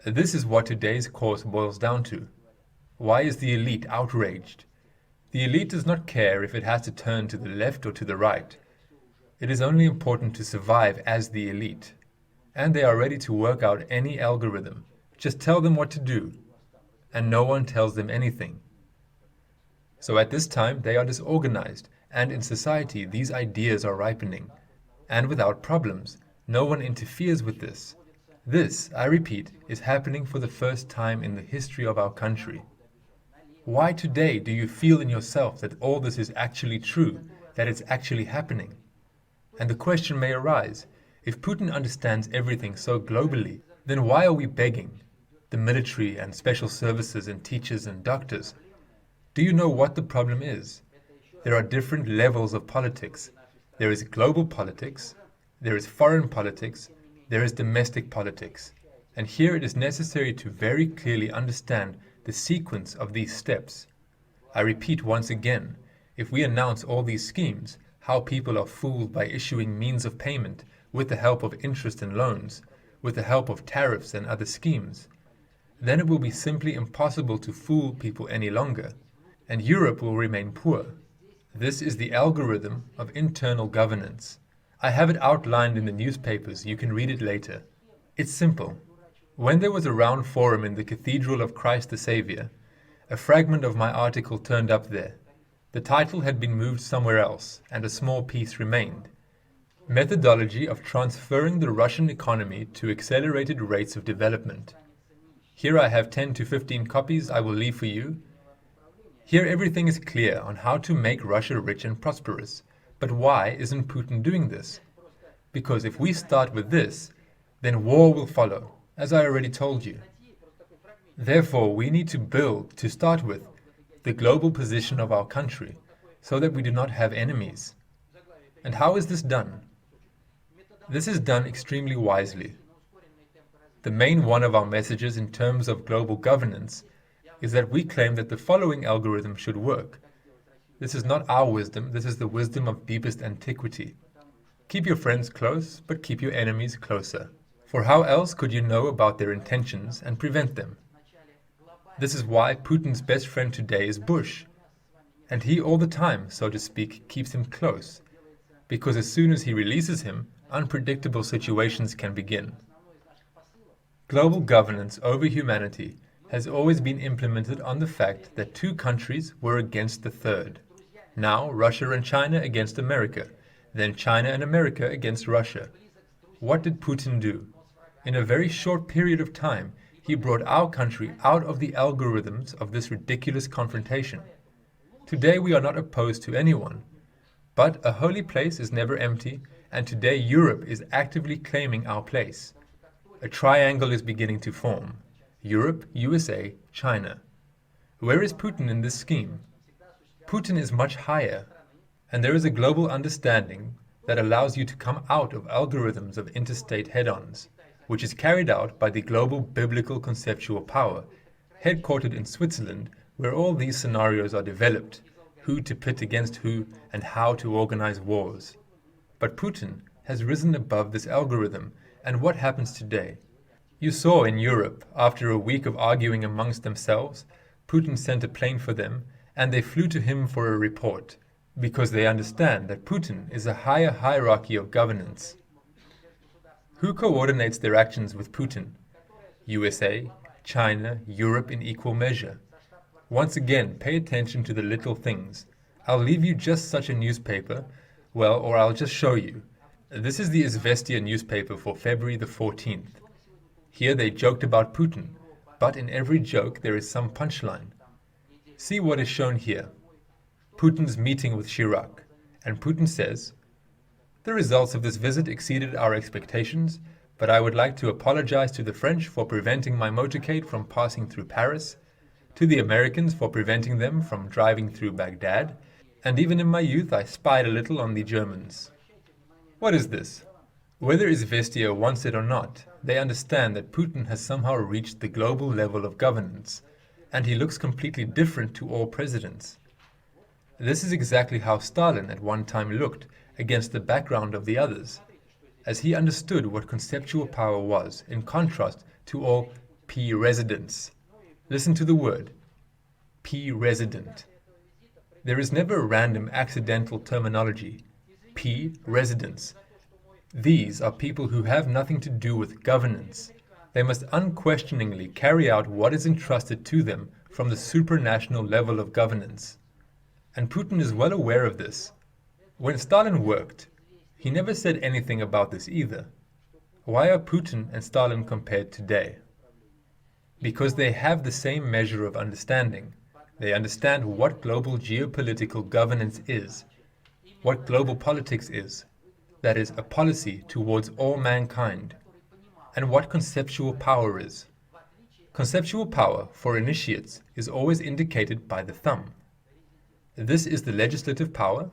This is what today's course boils down to. Why is the elite outraged? The elite does not care if it has to turn to the left or to the right. It is only important to survive as the elite. And they are ready to work out any algorithm. Just tell them what to do. And no one tells them anything. So at this time they are disorganized, and in society these ideas are ripening. And without problems, no one interferes with this. This, I repeat, is happening for the first time in the history of our country. Why today do you feel in yourself that all this is actually true, that it's actually happening? And the question may arise, if Putin understands everything so globally, then why are we begging? The military and special services and teachers and doctors. Do you know what the problem is? There are different levels of politics. There is global politics, there is foreign politics, there is domestic politics. And here it is necessary to very clearly understand the sequence of these steps. I repeat once again, if we announce all these schemes, how people are fooled by issuing means of payment with the help of interest and loans, with the help of tariffs and other schemes, then it will be simply impossible to fool people any longer, and Europe will remain poor. This is the algorithm of internal governance. I have it outlined in the newspapers, you can read it later. It's simple. When there was a round forum in the Cathedral of Christ the Saviour, a fragment of my article turned up there. The title had been moved somewhere else, and a small piece remained. Methodology of transferring the Russian economy to accelerated rates of development. Here I have 10 to 15 copies I will leave for you. Here everything is clear on how to make Russia rich and prosperous. But why isn't Putin doing this? Because if we start with this, then war will follow, as I already told you. Therefore, we need to build, to start with, the global position of our country, so that we do not have enemies. And how is this done? This is done extremely wisely. The main one of our messages in terms of global governance is that we claim that the following algorithm should work. This is not our wisdom, this is the wisdom of deepest antiquity. Keep your friends close, but keep your enemies closer. For how else could you know about their intentions and prevent them? This is why Putin's best friend today is Bush. And he all the time, so to speak, keeps him close. Because as soon as he releases him, unpredictable situations can begin. Global governance over humanity has always been implemented on the fact that two countries were against the third. Now Russia and China against America, then China and America against Russia. What did Putin do? In a very short period of time, he brought our country out of the algorithms of this ridiculous confrontation. Today we are not opposed to anyone. But a holy place is never empty, and today Europe is actively claiming our place. A triangle is beginning to form. Europe, USA, China. Where is Putin in this scheme? Putin is much higher, and there is a global understanding that allows you to come out of algorithms of interstate head-ons, which is carried out by the global biblical conceptual power, headquartered in Switzerland, where all these scenarios are developed, who to pit against who and how to organize wars. But Putin has risen above this algorithm, and what happens today? You saw in Europe, after a week of arguing amongst themselves, Putin sent a plane for them, and they flew to him for a report, because they understand that Putin is a higher hierarchy of governance. Who coordinates their actions with Putin? USA, China, Europe in equal measure. Once again, pay attention to the little things. I'll leave you just such a newspaper, or I'll just show you. This is the Izvestia newspaper for February the 14th. Here they joked about Putin, but in every joke there is some punchline. See what is shown here. Putin's meeting with Chirac, and Putin says, "The results of this visit exceeded our expectations, but I would like to apologize to the French for preventing my motorcade from passing through Paris, to the Americans for preventing them from driving through Baghdad, and even in my youth I spied a little on the Germans." What is this? Whether Izvestia wants it or not, they understand that Putin has somehow reached the global level of governance, and he looks completely different to all presidents. This is exactly how Stalin at one time looked against the background of the others, as he understood what conceptual power was, in contrast to all P-residents. Listen to the word, P-resident. There is never a random accidental terminology, P-residents. These are people who have nothing to do with governance. They must unquestioningly carry out what is entrusted to them from the supranational level of governance. And Putin is well aware of this. When Stalin worked, he never said anything about this either. Why are Putin and Stalin compared today? Because they have the same measure of understanding. They understand what global geopolitical governance is, what global politics is, that is, a policy towards all mankind, and what conceptual power is. Conceptual power, for initiates, is always indicated by the thumb. This is the legislative power,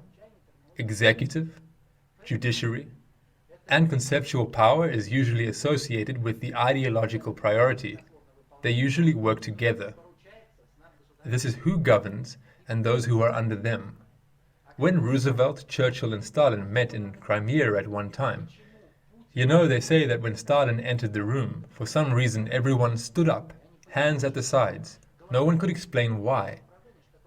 executive, judiciary, and conceptual power is usually associated with the ideological priority. They usually work together. This is who governs and those who are under them. When Roosevelt, Churchill, and Stalin met in Crimea at one time, they say that when Stalin entered the room, for some reason everyone stood up, hands at the sides. No one could explain why.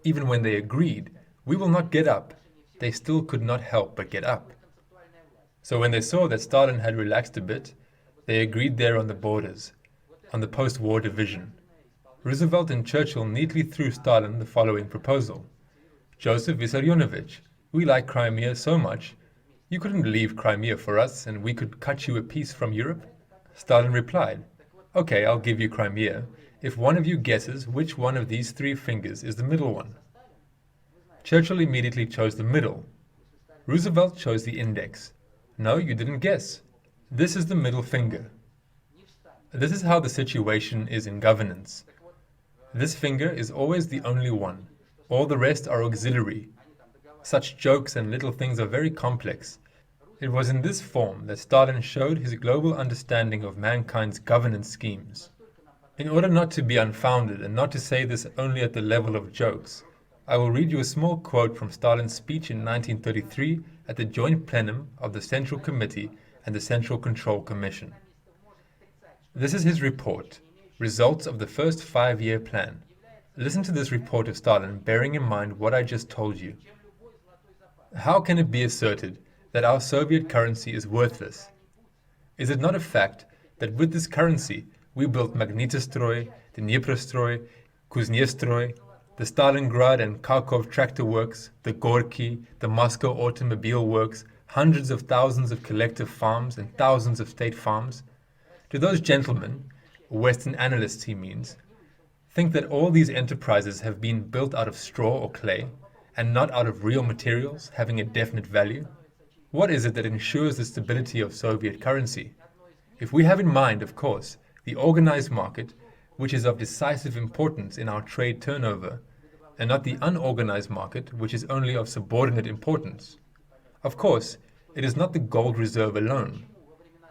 Even when they agreed, "We will not get up," they still could not help but get up. So when they saw that Stalin had relaxed a bit, they agreed there on the borders, on the post-war division. Roosevelt and Churchill neatly threw Stalin the following proposal. "Joseph Vissarionovich, we like Crimea so much, you couldn't leave Crimea for us and we could cut you a piece from Europe?" Stalin replied, "Okay, I'll give you Crimea, if one of you guesses which one of these three fingers is the middle one." Churchill immediately chose the middle. Roosevelt chose the index. "No, you didn't guess. This is the middle finger." This is how the situation is in governance. This finger is always the only one. All the rest are auxiliary. Such jokes and little things are very complex. It was in this form that Stalin showed his global understanding of mankind's governance schemes. In order not to be unfounded and not to say this only at the level of jokes, I will read you a small quote from Stalin's speech in 1933 at the joint plenum of the Central Committee and the Central Control Commission. This is his report, Results of the First 5-Year Plan. Listen to this report of Stalin, bearing in mind what I just told you. How can it be asserted that our Soviet currency is worthless? Is it not a fact that with this currency we built Magnitostroy, the Dnieprostroy, Kuznetstroy, the Stalingrad and Kharkov tractor works, the Gorky, the Moscow automobile works, hundreds of thousands of collective farms and thousands of state farms? Do those gentlemen, Western analysts he means, think that all these enterprises have been built out of straw or clay, and not out of real materials having a definite value? What is it that ensures the stability of Soviet currency? If we have in mind, of course, the organized market, which is of decisive importance in our trade turnover, and not the unorganized market, which is only of subordinate importance. Of course, it is not the gold reserve alone.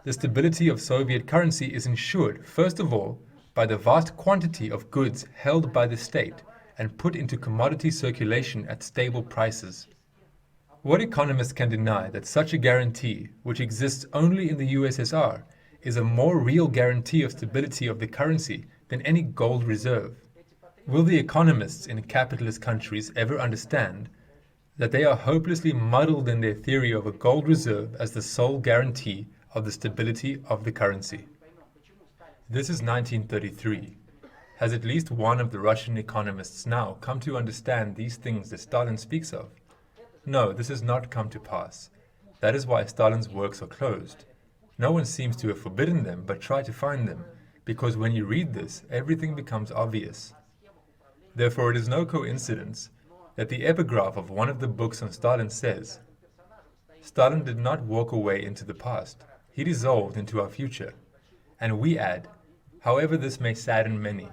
The stability of Soviet currency is ensured, first of all, by the vast quantity of goods held by the state and put into commodity circulation at stable prices. What economist can deny that such a guarantee, which exists only in the USSR, is a more real guarantee of stability of the currency than any gold reserve? Will the economists in capitalist countries ever understand that they are hopelessly muddled in their theory of a gold reserve as the sole guarantee of the stability of the currency? This is 1933. Has at least one of the Russian economists now come to understand these things that Stalin speaks of? No, this has not come to pass. That is why Stalin's works are closed. No one seems to have forbidden them, but try to find them, because when you read this, everything becomes obvious. Therefore, it is no coincidence that the epigraph of one of the books on Stalin says, Stalin did not walk away into the past. He dissolved into our future. And we add, however this may sadden many.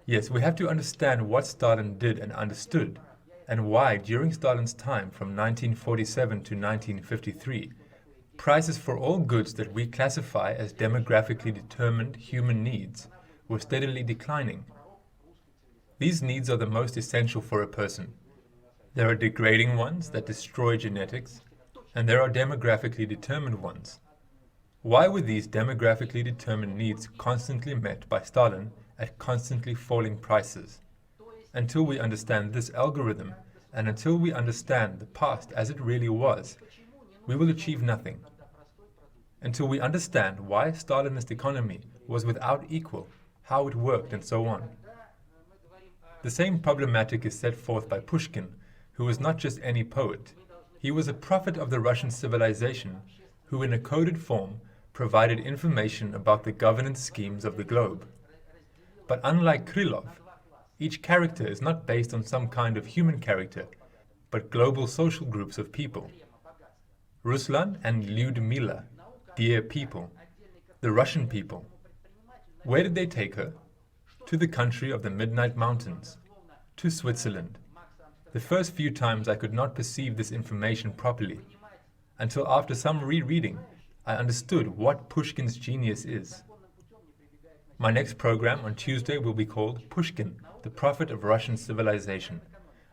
Yes, we have to understand what Stalin did and understood, and why during Stalin's time from 1947 to 1953, prices for all goods that we classify as demographically determined human needs were steadily declining. These needs are the most essential for a person. There are degrading ones that destroy genetics, and there are demographically determined ones. Why were these demographically determined needs constantly met by Stalin at constantly falling prices? Until we understand this algorithm, and until we understand the past as it really was, we will achieve nothing. Until we understand why Stalinist economy was without equal, how it worked, and so on. The same problematic is set forth by Pushkin, who was not just any poet. He was a prophet of the Russian civilization, who in a coded form provided information about the governance schemes of the globe. But unlike Krylov, each character is not based on some kind of human character, but global social groups of people. Ruslan and Lyudmila, dear people, the Russian people. Where did they take her? To the country of the Midnight Mountains, to Switzerland. The first few times I could not perceive this information properly, until after some rereading I understood what Pushkin's genius is. My next program on Tuesday will be called Pushkin, the Prophet of Russian Civilization.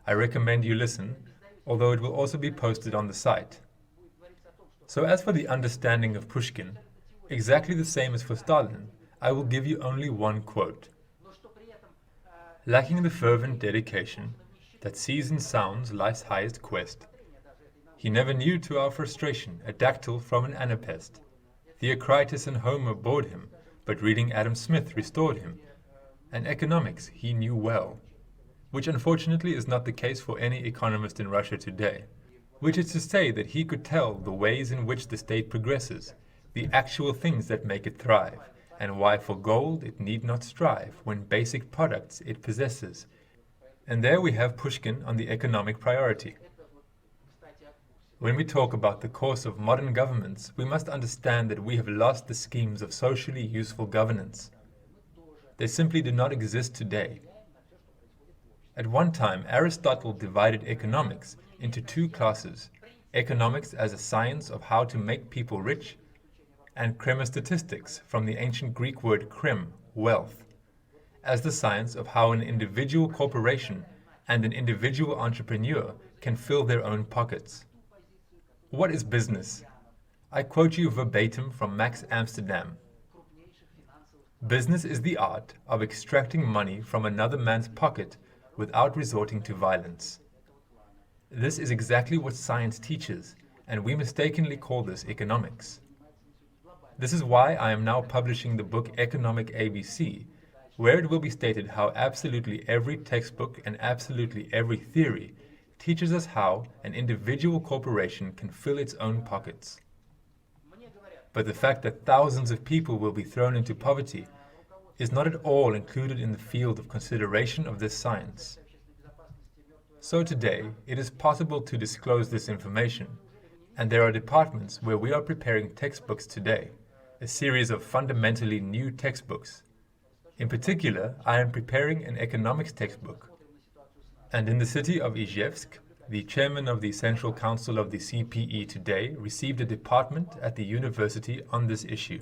I recommend you listen, although it will also be posted on the site. So as for the understanding of Pushkin, exactly the same as for Stalin, I will give you only one quote. Lacking the fervent dedication that sees in sounds life's highest quest, he never knew to our frustration a dactyl from an anapest. Theocritus and Homer bored him, but reading Adam Smith restored him. And economics he knew well, which unfortunately is not the case for any economist in Russia today, which is to say that he could tell the ways in which the state progresses, the actual things that make it thrive, and why for gold it need not strive when basic products it possesses. And there we have Pushkin on the economic priority. When we talk about the course of modern governments, we must understand that we have lost the schemes of socially useful governance. They simply do not exist today. At one time, Aristotle divided economics into two classes: economics as a science of how to make people rich, and chremostatistics, from the ancient Greek word krem, wealth, as the science of how an individual corporation and an individual entrepreneur can fill their own pockets. What is business? I quote you verbatim from Max Amsterdam. Business is the art of extracting money from another man's pocket without resorting to violence. This is exactly what science teaches, and we mistakenly call this economics. This is why I am now publishing the book Economic ABC, where it will be stated how absolutely every textbook and absolutely every theory teaches us how an individual corporation can fill its own pockets. But the fact that thousands of people will be thrown into poverty is not at all included in the field of consideration of this science. So today, it is possible to disclose this information, and there are departments where we are preparing textbooks today, a series of fundamentally new textbooks. In particular, I am preparing an economics textbook. And in the city of Izhevsk, the chairman of the Central Council of the CPE today received a department at the university on this issue.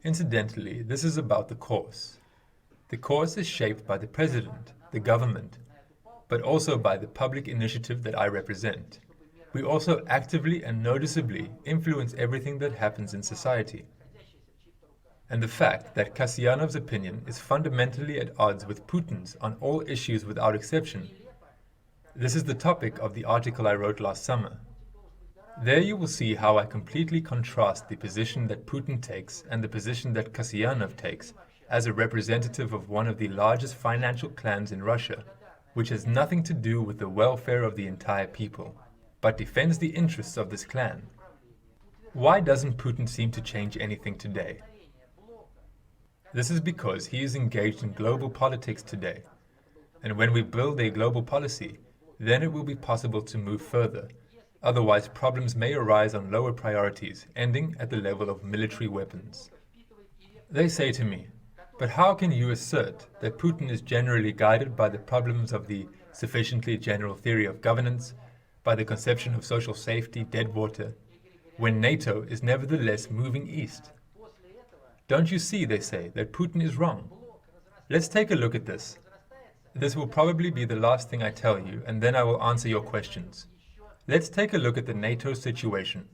Incidentally, this is about the course. The course is shaped by the president, the government, but also by the public initiative that I represent. We also actively and noticeably influence everything that happens in society. And the fact that Kasyanov's opinion is fundamentally at odds with Putin's on all issues without exception. This is the topic of the article I wrote last summer. There you will see how I completely contrast the position that Putin takes and the position that Kasyanov takes as a representative of one of the largest financial clans in Russia, which has nothing to do with the welfare of the entire people, but defends the interests of this clan. Why doesn't Putin seem to change anything today? This is because he is engaged in global politics today, and when we build a global policy, then it will be possible to move further. Otherwise, problems may arise on lower priorities, ending at the level of military weapons. They say to me, but how can you assert that Putin is generally guided by the problems of the sufficiently general theory of governance, by the conception of social safety, dead water, when NATO is nevertheless moving east? Don't you see, they say, that Putin is wrong? Let's take a look at this. This will probably be the last thing I tell you, and then I will answer your questions. Let's take a look at the NATO situation.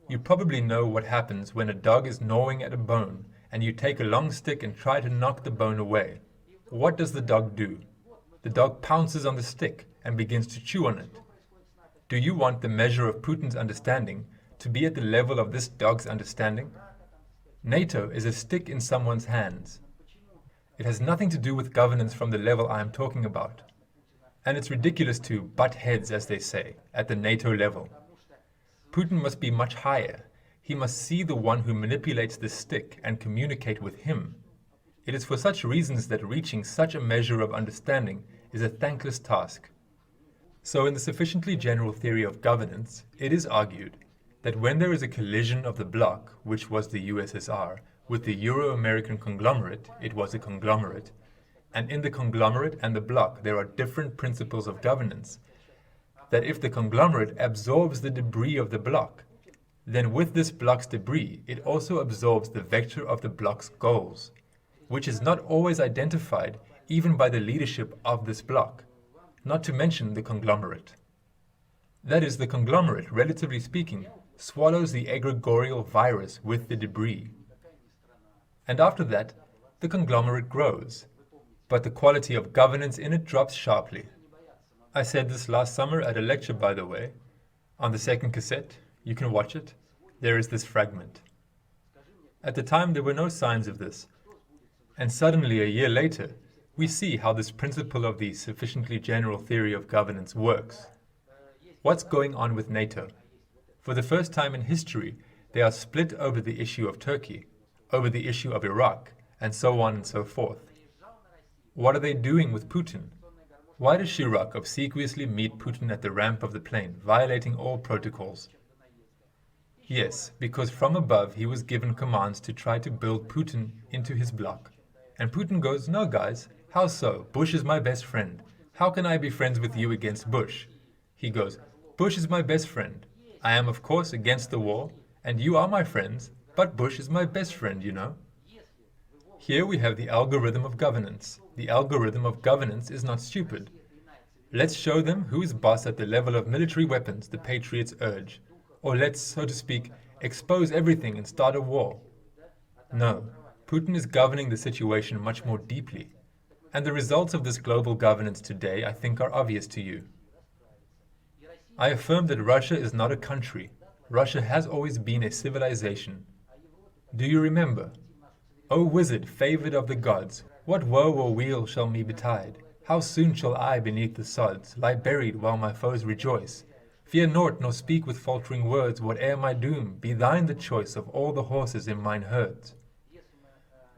You probably know what happens when a dog is gnawing at a bone, and you take a long stick and try to knock the bone away. What does the dog do? The dog pounces on the stick and begins to chew on it. Do you want the measure of Putin's understanding to be at the level of this dog's understanding? NATO is a stick in someone's hands. It has nothing to do with governance from the level I am talking about. And it's ridiculous to butt heads, as they say, at the NATO level. Putin must be much higher. He must see the one who manipulates the stick and communicate with him. It is for such reasons that reaching such a measure of understanding is a thankless task. So in the sufficiently general theory of governance, it is argued that when there is a collision of the bloc, which was the USSR, with the Euro-American conglomerate, it was a conglomerate, and in the conglomerate and the bloc there are different principles of governance, that if the conglomerate absorbs the debris of the bloc, then with this bloc's debris it also absorbs the vector of the bloc's goals, which is not always identified even by the leadership of this bloc, not to mention the conglomerate. That is, the conglomerate, relatively speaking, swallows the egregorial virus with the debris. And after that, the conglomerate grows, but the quality of governance in it drops sharply. I said this last summer at a lecture, by the way. On the second cassette, you can watch it, there is this fragment. At the time there were no signs of this, and suddenly a year later, we see how this principle of the sufficiently general theory of governance works. What's going on with NATO? For the first time in history, they are split over the issue of Turkey, over the issue of Iraq, and so on and so forth. What are they doing with Putin? Why does Chirac obsequiously meet Putin at the ramp of the plane, violating all protocols? Yes, because from above he was given commands to try to build Putin into his bloc. And Putin goes, no guys, how so? Bush is my best friend. How can I be friends with you against Bush? He goes, Bush is my best friend. I am of course against the war, and you are my friends, but Bush is my best friend, you know. Here we have the algorithm of governance. The algorithm of governance is not stupid. Let's show them who is boss at the level of military weapons the patriots urge. Or let's, so to speak, expose everything and start a war. No, Putin is governing the situation much more deeply. And the results of this global governance today, I think, are obvious to you. I affirm that Russia is not a country. Russia has always been a civilization. Do you remember? O wizard, favored of the gods, what woe or weal shall me betide? How soon shall I beneath the sods lie buried while my foes rejoice? Fear naught, nor speak with faltering words, whate'er my doom, be thine the choice of all the horses in mine herds.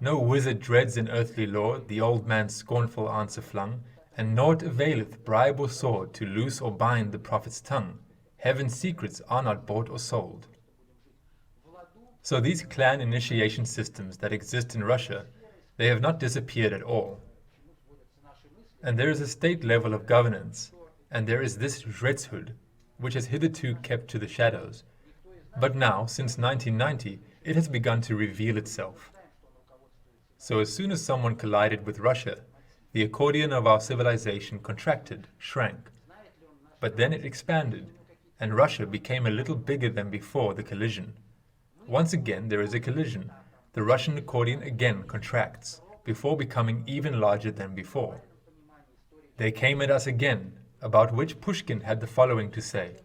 No wizard dreads an earthly lord, the old man's scornful answer flung, and naught availeth bribe or sword to loose or bind the prophet's tongue. Heaven's secrets are not bought or sold. So these clan initiation systems that exist in Russia, they have not disappeared at all. And there is a state level of governance, and there is this Zhetshood, which has hitherto kept to the shadows. But now, since 1990, it has begun to reveal itself. So as soon as someone collided with Russia, the accordion of our civilization contracted, shrank. But then it expanded, and Russia became a little bigger than before the collision. Once again there is a collision. The Russian accordion again contracts, before becoming even larger than before. They came at us again, about which Pushkin had the following to say.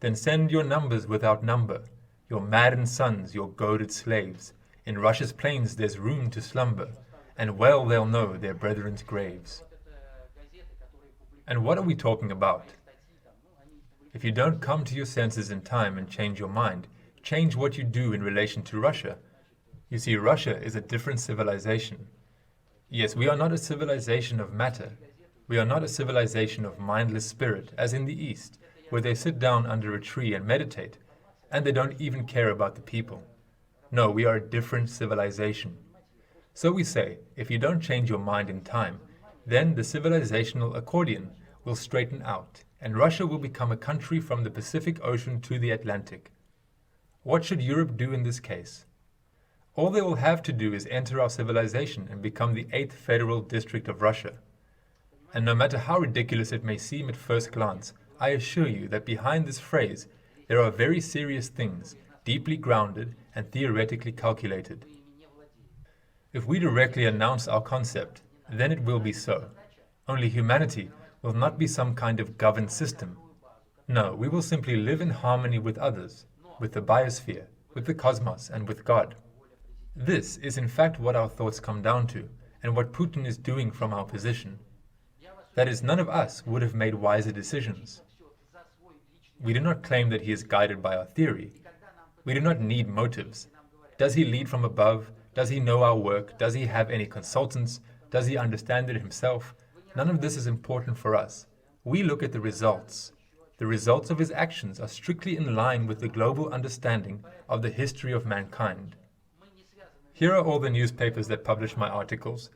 Then send your numbers without number, your maddened sons, your goaded slaves. In Russia's plains there's room to slumber, and well they'll know their brethren's graves. And what are we talking about? If you don't come to your senses in time and change your mind, change what you do in relation to Russia. You see, Russia is a different civilization. Yes, we are not a civilization of matter. We are not a civilization of mindless spirit, as in the East, where they sit down under a tree and meditate, and they don't even care about the people. No, we are a different civilization. So we say, if you don't change your mind in time, then the civilizational accordion will straighten out, and Russia will become a country from the Pacific Ocean to the Atlantic. What should Europe do in this case? All they will have to do is enter our civilization and become the 8th federal district of Russia. And no matter how ridiculous it may seem at first glance, I assure you that behind this phrase there are very serious things, deeply grounded and theoretically calculated. If we directly announce our concept, then it will be so. Only humanity will not be some kind of governed system. No, we will simply live in harmony with others, with the biosphere, with the cosmos, and with God. This is in fact what our thoughts come down to, and what Putin is doing from our position. That is, none of us would have made wiser decisions. We do not claim that he is guided by our theory. We do not need motives. Does he lead from above? Does he know our work? Does he have any consultants? Does he understand it himself? None of this is important for us. We look at the results. The results of his actions are strictly in line with the global understanding of the history of mankind. Here are all the newspapers that publish my articles,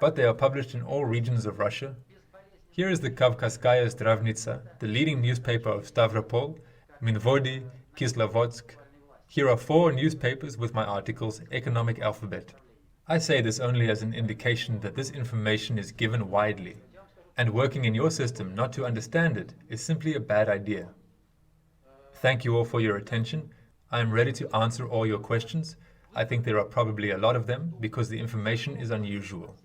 but they are published in all regions of Russia. Here is the Kavkazskaya Zdravnitsa, the leading newspaper of Stavropol, Minvody, Kislovodsk. Here are 4 newspapers with my articles, Economic Alphabet. I say this only as an indication that this information is given widely, and working in your system not to understand it is simply a bad idea. Thank you all for your attention. I am ready to answer all your questions. I think there are probably a lot of them because the information is unusual.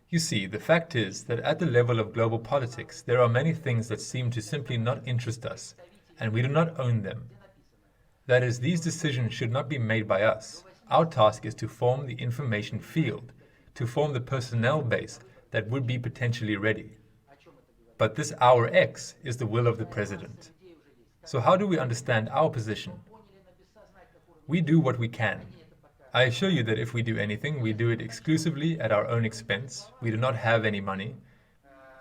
You see, the fact is that at the level of global politics, there are many things that seem to simply not interest us, and we do not own them. That is, these decisions should not be made by us. Our task is to form the information field, to form the personnel base that would be potentially ready. But this our X is the will of the president. So how do we understand our position? We do what we can. I assure you that if we do anything, we do it exclusively at our own expense. We do not have any money.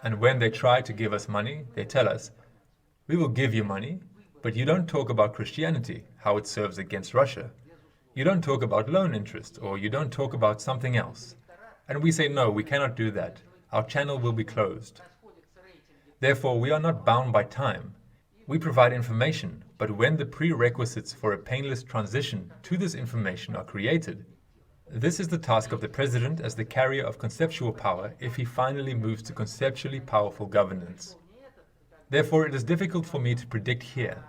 And when they try to give us money, they tell us, we will give you money, but you don't talk about Christianity, how it serves against Russia. You don't talk about loan interest, or you don't talk about something else. And we say, no, we cannot do that. Our channel will be closed. Therefore, we are not bound by time. We provide information, but when the prerequisites for a painless transition to this information are created, this is the task of the president as the carrier of conceptual power if he finally moves to conceptually powerful governance. Therefore, it is difficult for me to predict here.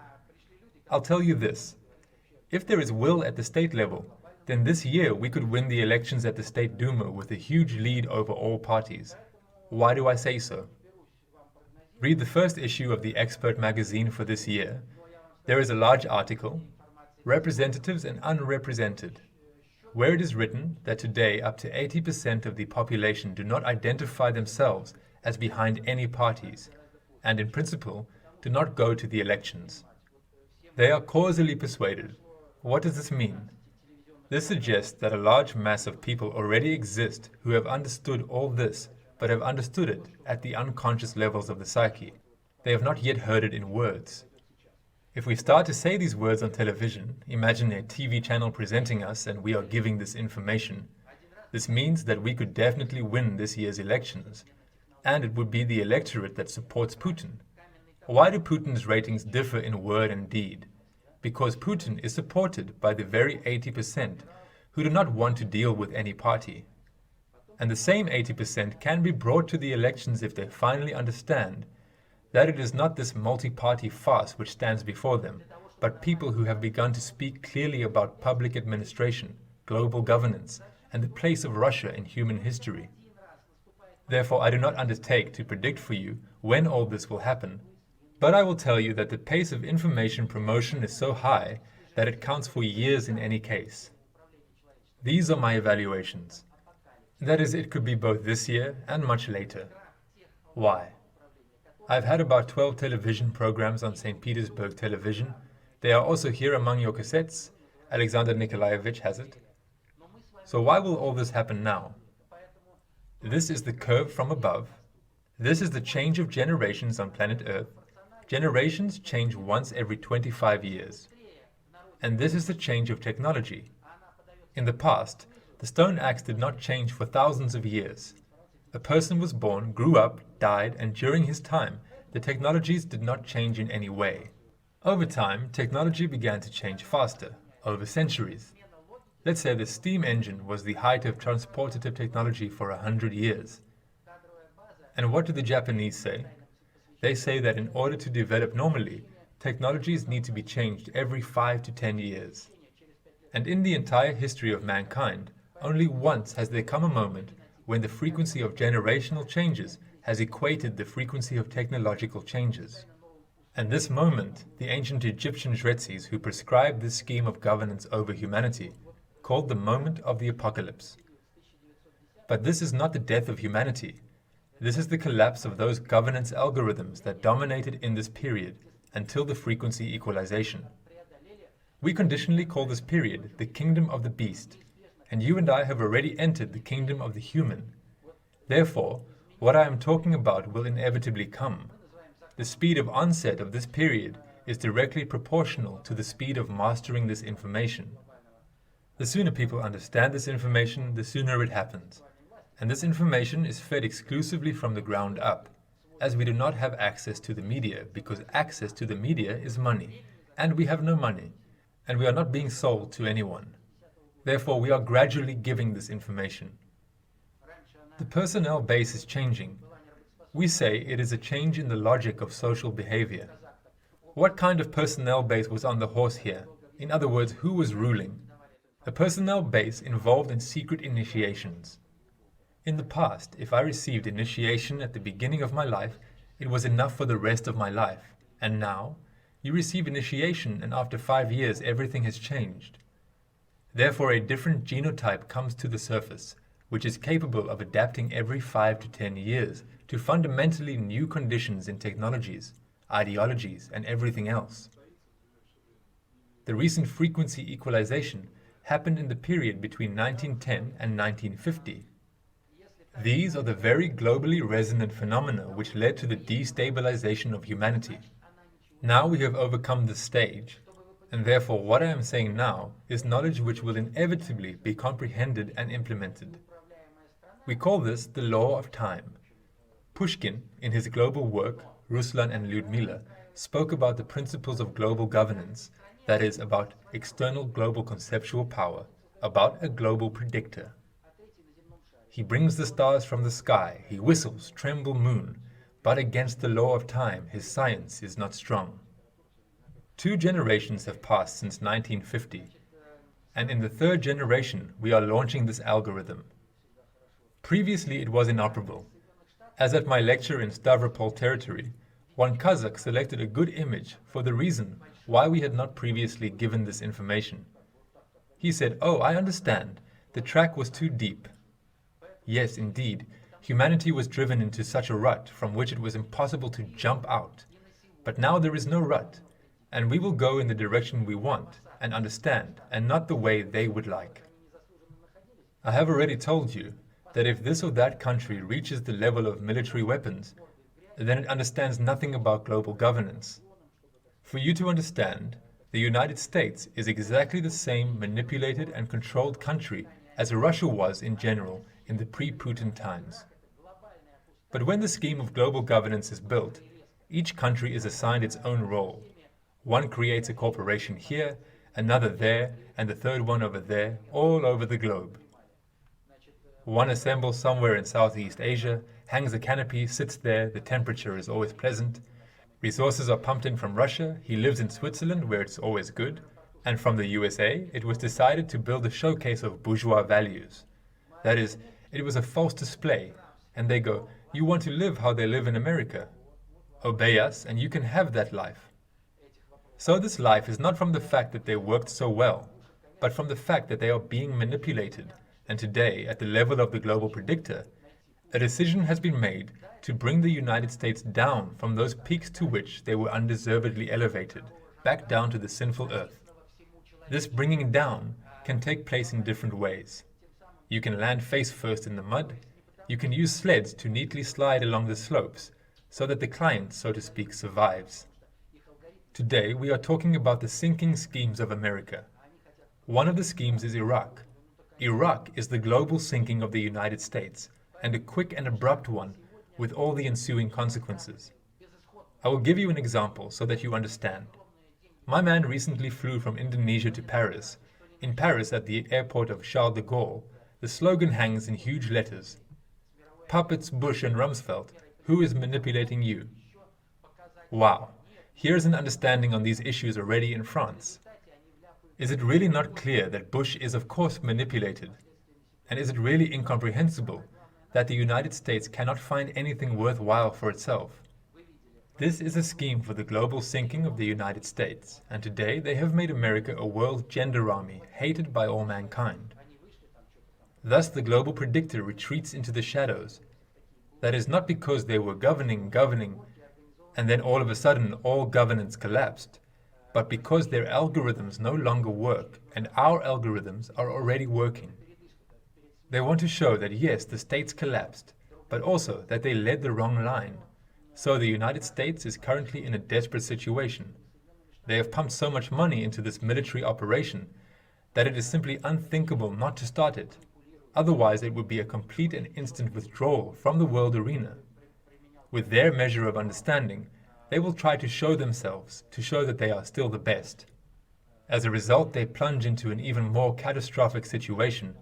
I'll tell you this. If there is will at the state level, then this year we could win the elections at the State Duma with a huge lead over all parties. Why do I say so? Read the first issue of the Expert magazine for this year. There is a large article, Representatives and Unrepresented, where it is written that today up to 80% of the population do not identify themselves as behind any parties, and in principle do not go to the elections. They are causally persuaded. What does this mean? This suggests that a large mass of people already exist who have understood all this, but have understood it at the unconscious levels of the psyche. They have not yet heard it in words. If we start to say these words on television, imagine a TV channel presenting us and we are giving this information. This means that we could definitely win this year's elections, and it would be the electorate that supports Putin. Why do Putin's ratings differ in word and deed? Because Putin is supported by the very 80% who do not want to deal with any party. And the same 80% can be brought to the elections if they finally understand that it is not this multi-party farce which stands before them, but people who have begun to speak clearly about public administration, global governance, and the place of Russia in human history. Therefore, I do not undertake to predict for you when all this will happen, but I will tell you that the pace of information promotion is so high that it counts for years in any case. These are my evaluations. That is, it could be both this year and much later. Why? I've had about 12 television programs on St. Petersburg television. They are also here among your cassettes. Alexander Nikolaevich has it. So why will all this happen now? This is the curve from above. This is the change of generations on planet Earth. Generations change once every 25 years. And this is the change of technology. In the past, the stone axe did not change for thousands of years. A person was born, grew up, died, and during his time, the technologies did not change in any way. Over time, technology began to change faster, over centuries. Let's say the steam engine was the height of transportative technology for 100 years. And what do the Japanese say? They say that in order to develop normally, technologies need to be changed every 5 to 10 years. And in the entire history of mankind, only once has there come a moment when the frequency of generational changes has equated the frequency of technological changes. And this moment, the ancient Egyptian Jretzis who prescribed this scheme of governance over humanity, called the moment of the apocalypse. But this is not the death of humanity. This is the collapse of those governance algorithms that dominated in this period until the frequency equalization. We conditionally call this period the kingdom of the beast, and you and I have already entered the kingdom of the human. Therefore, what I am talking about will inevitably come. The speed of onset of this period is directly proportional to the speed of mastering this information. The sooner people understand this information, the sooner it happens. And this information is fed exclusively from the ground up, as we do not have access to the media, because access to the media is money, and we have no money, and we are not being sold to anyone. Therefore, we are gradually giving this information. The personnel base is changing. We say it is a change in the logic of social behavior. What kind of personnel base was on the horse here? In other words, who was ruling? A personnel base involved in secret initiations. In the past, if I received initiation at the beginning of my life, it was enough for the rest of my life. And now, you receive initiation and after 5 years everything has changed. Therefore, a different genotype comes to the surface, which is capable of adapting every 5 to 10 years to fundamentally new conditions in technologies, ideologies, and everything else. The recent frequency equalization happened in the period between 1910 and 1950. These are the very globally resonant phenomena which led to the destabilization of humanity. Now we have overcome this stage, And therefore what I am saying now is knowledge which will inevitably be comprehended and implemented. We call this the law of time. Pushkin, in his global work, Ruslan and Lyudmila, spoke about the principles of global governance, that is, about external global conceptual power, about a global predictor. He brings the stars from the sky, he whistles, tremble moon, but against the law of time his science is not strong. 2 generations have passed since 1950, and in the 3rd generation we are launching this algorithm. Previously it was inoperable. As at my lecture in Stavropol territory, one Kazakh selected a good image for the reason why we had not previously given this information. He said, "Oh, I understand, the track was too deep." Yes, indeed, humanity was driven into such a rut from which it was impossible to jump out. But now there is no rut, and we will go in the direction we want and understand, and not the way they would like. I have already told you that if this or that country reaches the level of military weapons, then it understands nothing about global governance. For you to understand, the United States is exactly the same manipulated and controlled country as Russia was in general in the pre-Putin times. But when the scheme of global governance is built, each country is assigned its own role. One creates a corporation here, another there, and the third one over there, all over the globe. One assembles somewhere in Southeast Asia, hangs a canopy, sits there, the temperature is always pleasant. Resources are pumped in from Russia, he lives in Switzerland where it's always good, and from the USA it was decided to build a showcase of bourgeois values. That is, it was a false display, and they go, "You want to live how they live in America? Obey us and you can have that life." So this life is not from the fact that they worked so well, but from the fact that they are being manipulated, and today, at the level of the global predictor, a decision has been made to bring the United States down from those peaks to which they were undeservedly elevated, back down to the sinful earth. This bringing down can take place in different ways. You can land face first in the mud, you can use sleds to neatly slide along the slopes, so that the client, so to speak, survives. Today we are talking about the sinking schemes of America. One of the schemes is Iraq. Iraq is the global sinking of the United States, and a quick and abrupt one, with all the ensuing consequences. I will give you an example so that you understand. My man recently flew from Indonesia to Paris. In Paris, at the airport of Charles de Gaulle, the slogan hangs in huge letters. Puppets, Bush and Rumsfeld, who is manipulating you? Wow, here's an understanding on these issues already in France. Is it really not clear that Bush is of course manipulated? And is it really incomprehensible that the United States cannot find anything worthwhile for itself? This is a scheme for the global sinking of the United States, and today they have made America a world gender army, hated by all mankind. Thus the global predictor retreats into the shadows. That is not because they were governing, and then all of a sudden all governance collapsed, but because their algorithms no longer work, and our algorithms are already working. They want to show that yes, the states collapsed, but also that they led the wrong line. So the United States is currently in a desperate situation. They have pumped so much money into this military operation that it is simply unthinkable not to start it. Otherwise it would be a complete and instant withdrawal from the world arena. With their measure of understanding, they will try to show themselves, to show that they are still the best. As a result, they plunge into an even more catastrophic situation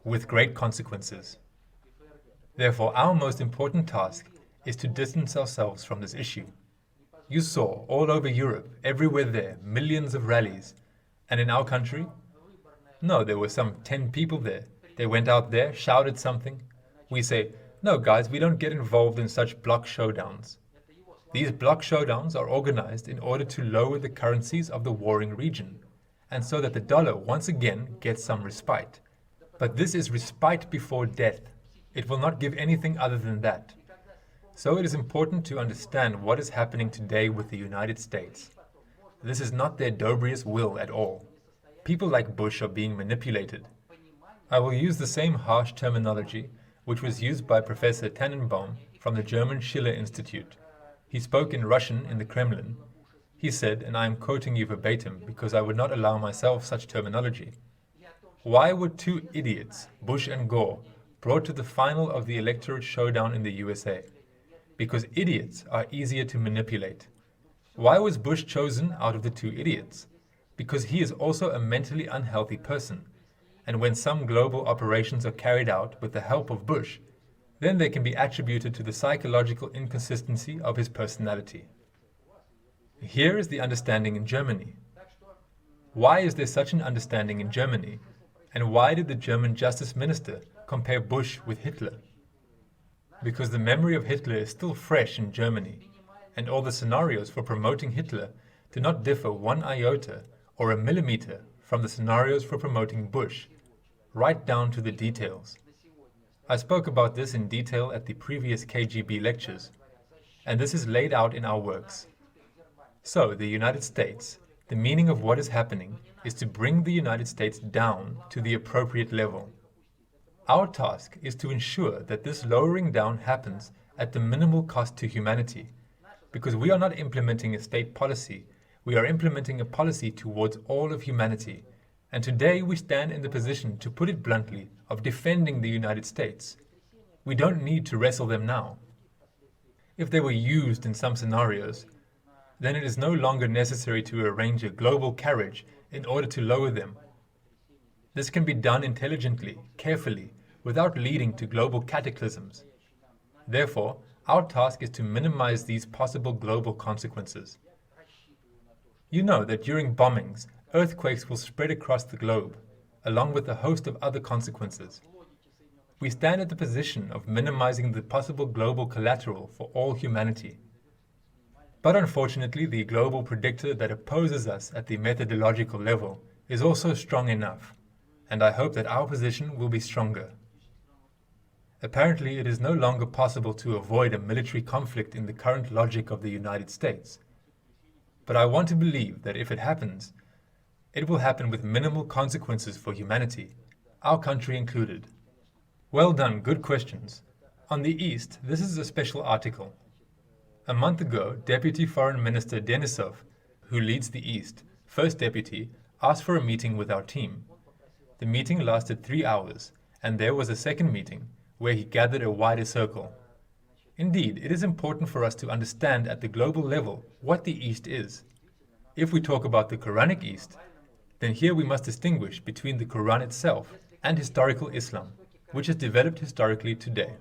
with great consequences. Therefore, our most important task is to distance ourselves from this issue. You saw all over Europe, everywhere there, millions of rallies. And in our country? No, there were some 10 people there. They went out there, shouted something. We say, no guys, we don't get involved in such block showdowns. These block showdowns are organized in order to lower the currencies of the warring region, and so that the dollar once again gets some respite. But this is respite before death. It will not give anything other than that. So it is important to understand what is happening today with the United States. This is not their Dobrius will at all. People like Bush are being manipulated. I will use the same harsh terminology which was used by Professor Tannenbaum from the German Schiller Institute. He spoke in Russian in the Kremlin. He said, and I am quoting you verbatim because I would not allow myself such terminology, "Why were two idiots, Bush and Gore, brought to the final of the electorate showdown in the USA? Because idiots are easier to manipulate. Why was Bush chosen out of the two idiots? Because he is also a mentally unhealthy person. And when some global operations are carried out with the help of Bush, then they can be attributed to the psychological inconsistency of his personality." Here is the understanding in Germany. Why is there such an understanding in Germany? And why did the German Justice Minister compare Bush with Hitler? Because the memory of Hitler is still fresh in Germany, and all the scenarios for promoting Hitler do not differ one iota or a millimeter from the scenarios for promoting Bush, right down to the details. I spoke about this in detail at the previous KGB lectures, and this is laid out in our works. So, the United States, the meaning of what is happening is to bring the United States down to the appropriate level. Our task is to ensure that this lowering down happens at the minimal cost to humanity, because we are not implementing a state policy, we are implementing a policy towards all of humanity, and today we stand in the position, to put it bluntly, of defending the United States. We don't need to wrestle them now. If they were used in some scenarios, then it is no longer necessary to arrange a global carriage in order to lower them. This can be done intelligently, carefully, without leading to global cataclysms. Therefore, our task is to minimize these possible global consequences. You know that during bombings, earthquakes will spread across the globe, along with a host of other consequences. We stand at the position of minimizing the possible global collateral for all humanity. But unfortunately, the global predictor that opposes us at the methodological level is also strong enough, and I hope that our position will be stronger. Apparently, it is no longer possible to avoid a military conflict in the current logic of the United States. But I want to believe that if it happens, it will happen with minimal consequences for humanity, our country included. Well done, good questions. On the East, this is a special article. A month ago, Deputy Foreign Minister Denisov, who leads the East, First Deputy, asked for a meeting with our team. The meeting lasted 3 hours, and there was a second meeting, where he gathered a wider circle. Indeed, it is important for us to understand at the global level what the East is. If we talk about the Quranic East, then here we must distinguish between the Quran itself and historical Islam, which is developed historically today.